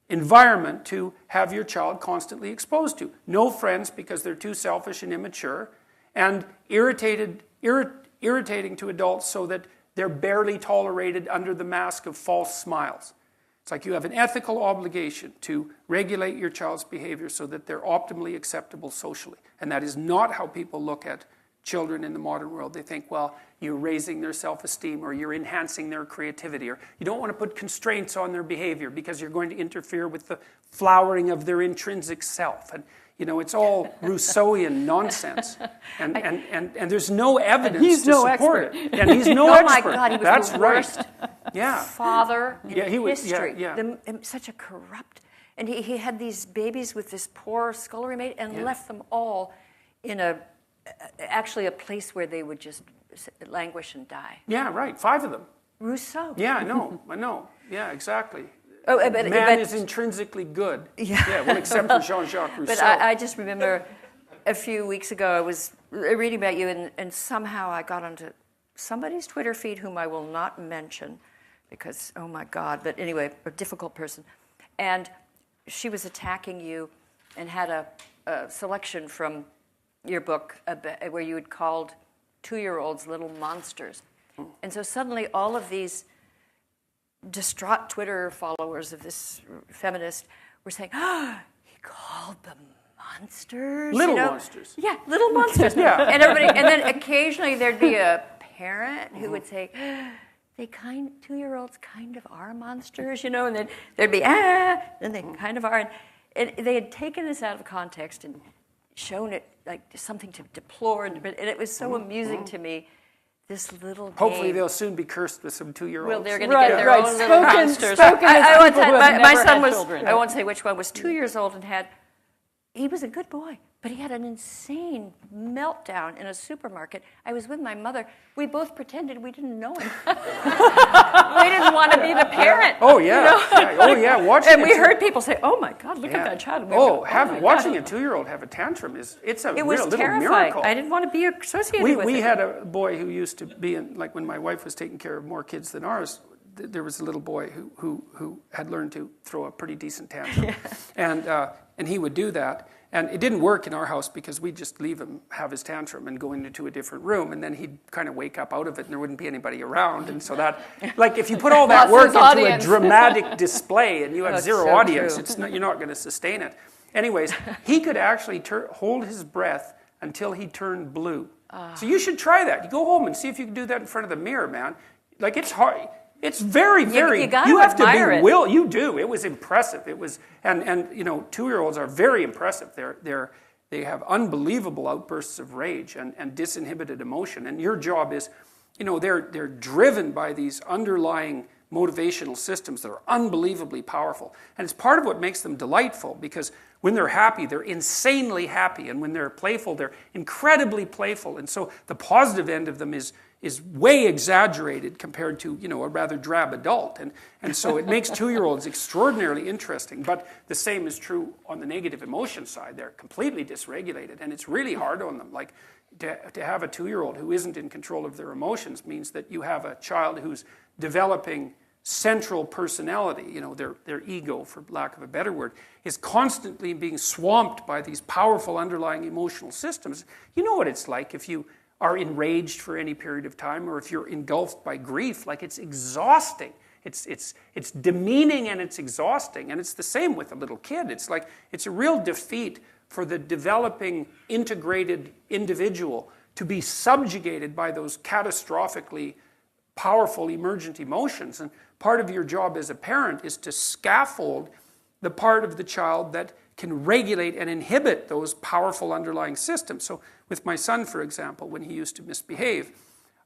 environment to have your child constantly exposed to. No friends because they're too selfish and immature, and irritating to adults so that they're barely tolerated under the mask of false smiles. It's like you have an ethical obligation to regulate your child's behavior so that they're optimally acceptable socially. And that is not how people look at children in the modern world. They think, well, you're raising their self-esteem or you're enhancing their creativity, or you don't want to put constraints on their behavior because you're going to interfere with the flowering of their intrinsic self. And it's all Rousseauian nonsense. And there's no evidence to support it. And he's no expert. Oh my God, he was That's the right. worst Yeah. father in Yeah, he was- history. yeah. Such a corrupt. And he had these babies with this poor scullery maid and left them all in actually a place where they would just languish and die. Yeah, right. 5 of them. Rousseau. Yeah, I know. Yeah, exactly. Oh, Man is intrinsically good. Yeah. Well, except for Jean-Jacques Rousseau. But I just remember a few weeks ago I was reading about you, and somehow I got onto somebody's Twitter feed whom I will not mention because, oh my God, but anyway, a difficult person. And she was attacking you and had a selection from your book where you had called 2-year-olds little monsters. And so suddenly all of these distraught Twitter followers of this feminist were saying, he called them monsters. Little monsters. Yeah, little monsters. Yeah. And then occasionally there'd be a parent who would say, 2-year-olds kind of are monsters, and then there'd be, and they kind of are. And they had taken this out of context and shown it like something to deplore, and it was so amusing to me, this little game. Hopefully they'll soon be cursed with some 2-year-olds. Well, they're going to get their own little monsters. Spoken as people who have my never son had was, children. I won't say which one, was 2 years old and had he was a good boy, but he had an insane meltdown in a supermarket. I was with my mother. We both pretended we didn't know him. We didn't want to be the parent. Oh, yeah. Oh, yeah. Watching And we heard people say, "Oh, my God, look at that child." And we were going, watching a 2-year-old have a tantrum it's a it was little terrifying. miracle. I didn't want to be associated with it. We had a boy who used to be in, like when my wife was taking care of more kids than ours, there was a little boy who had learned to throw a pretty decent tantrum. And he would do that. And it didn't work in our house because we'd just leave him have his tantrum and go into a different room, and then he'd kind of wake up out of it and there wouldn't be anybody around. And so that, like if you put all that work into audience. a dramatic display and you have zero so audience, true. you're not going to sustain it. Anyways, he could actually hold his breath until he turned blue. So you should try that. You go home and see if you can do that in front of the mirror, man. Like it's hard. It's very, very. You have to be it. You do. It was impressive. It was, and 2-year-olds are very impressive. They have unbelievable outbursts of rage and disinhibited emotion. And your job is, they're driven by these underlying motivational systems that are unbelievably powerful. And it's part of what makes them delightful, because when they're happy, they're insanely happy. And when they're playful, they're incredibly playful. And so the positive end of them is way exaggerated compared to, a rather drab adult. And so it makes 2-year-olds extraordinarily interesting. But the same is true on the negative emotion side. They're completely dysregulated. And it's really hard on them. Like, to have a 2-year-old who isn't in control of their emotions means that you have a child who's developing central personality, their ego, for lack of a better word, is constantly being swamped by these powerful underlying emotional systems. You know what it's like if you are enraged for any period of time, or if you're engulfed by grief. Like, it's exhausting. It's demeaning and it's exhausting. And it's the same with a little kid. It's like, it's a real defeat for the developing, integrated individual to be subjugated by those catastrophically powerful emergent emotions. And part of your job as a parent is to scaffold the part of the child that can regulate and inhibit those powerful underlying systems. So with my son, for example, when he used to misbehave,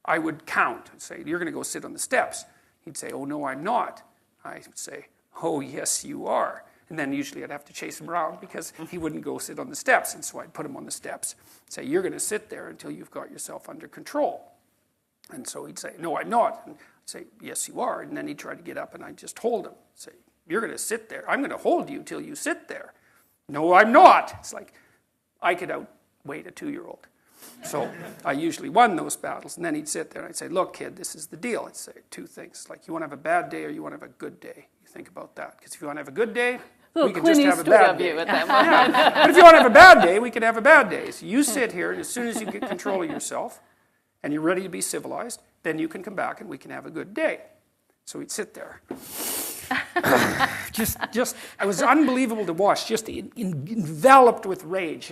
I would count and say, "You're going to go sit on the steps." He'd say, "Oh, no, I'm not." I would say, "Oh, yes, you are." And then usually I'd have to chase him around because he wouldn't go sit on the steps. And so I'd put him on the steps and say, "You're going to sit there until you've got yourself under control." And so he'd say, "No, I'm not." And I'd say, "Yes, you are." And then he'd try to get up and I'd just hold him. Say, "You're going to sit there. I'm going to hold you till you sit there." "No, I'm not." It's like, I could outweigh a 2-year-old. So I usually won those battles. And then he'd sit there and I'd say, "Look, kid, this is the deal." I'd say 2 things. Like, you want to have a bad day or you want to have a good day? You think about that. Because if you want to have a good day, we can just have a bad day. At that moment. Yeah. But if you want to have a bad day, we can have a bad day. So you sit here, and as soon as you get control of yourself and you're ready to be civilized, then you can come back and we can have a good day. So he'd sit there. It was unbelievable to watch, just enveloped with rage,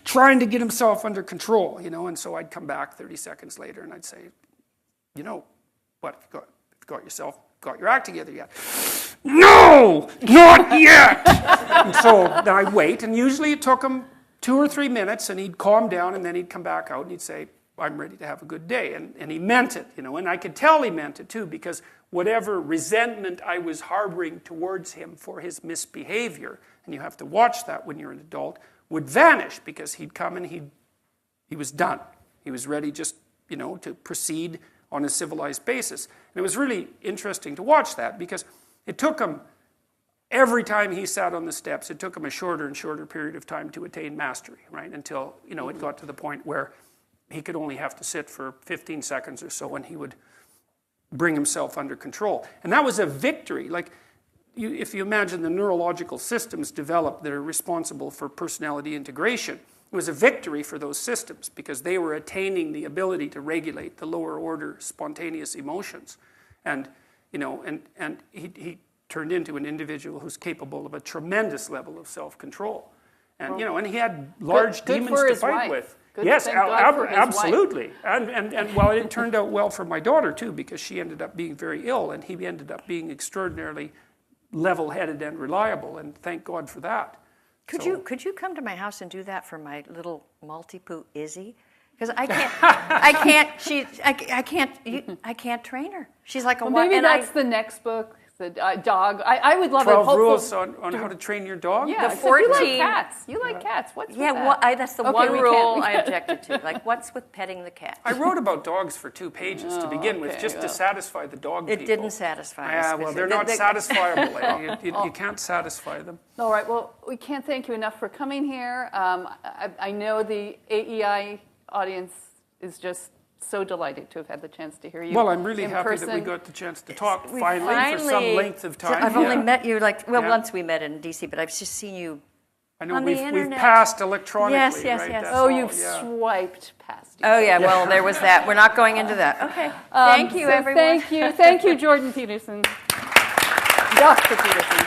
trying to get himself under control, and so I'd come back 30 seconds later and I'd say, "What, have you got your act together yet?" "No, not yet." And so then I'd wait, and usually it took him 2 or 3 minutes, and he'd calm down, and then he'd come back out and he'd say, "I'm ready to have a good day." And he meant it, and I could tell he meant it too, because whatever resentment I was harboring towards him for his misbehavior, and you have to watch that when you're an adult, would vanish, because he'd come and he was done. He was ready just, to proceed on a civilized basis. And it was really interesting to watch that, because it took him, every time he sat on the steps, it took him a shorter and shorter period of time to attain mastery, right? Until, it got to the point where he could only have to sit for 15 seconds or so, and he would bring himself under control. And that was a victory. Like, if you imagine the neurological systems developed that are responsible for personality integration, it was a victory for those systems, because they were attaining the ability to regulate the lower order spontaneous emotions. And, and he turned into an individual who's capable of a tremendous level of self-control. And, and he had large demons to fight with. Yes, absolutely. And well, it turned out well for my daughter too, because she ended up being very ill, and he ended up being extraordinarily level-headed and reliable, and thank God for that. Could you come to my house and do that for my little Maltipoo Izzy? Because I can't train her. She's like a maybe that's the next book. The dog. I would love 12 a rules on how to train your dog? Yeah, The except you like 14 cats. You like cats. What's with that? Well, that's the Okay, one we rule can't- I objected to. Like, what's with petting the cat? I wrote about dogs for 2 pages to begin with, okay, just to well. satisfy the dog It people. didn't satisfy us. Yeah, well, they're not satisfiable. You can't satisfy them. All right. Well, we can't thank you enough for coming here. I know the AEI audience is just so delighted to have had the chance to hear you. Well, I'm really in happy person. that we got the chance to talk We finally for some length of time. I've only Yeah. met you Yeah. once we met in DC, but I've just seen you. I know on the we've internet. passed electronically, Yes, yes, right? yes. That's Oh, all, you've yeah. swiped past. Oh yeah, well there was that. We're not going into that. Okay. Thank you, So everyone. Thank you, Jordan Peterson, Dr. Peterson.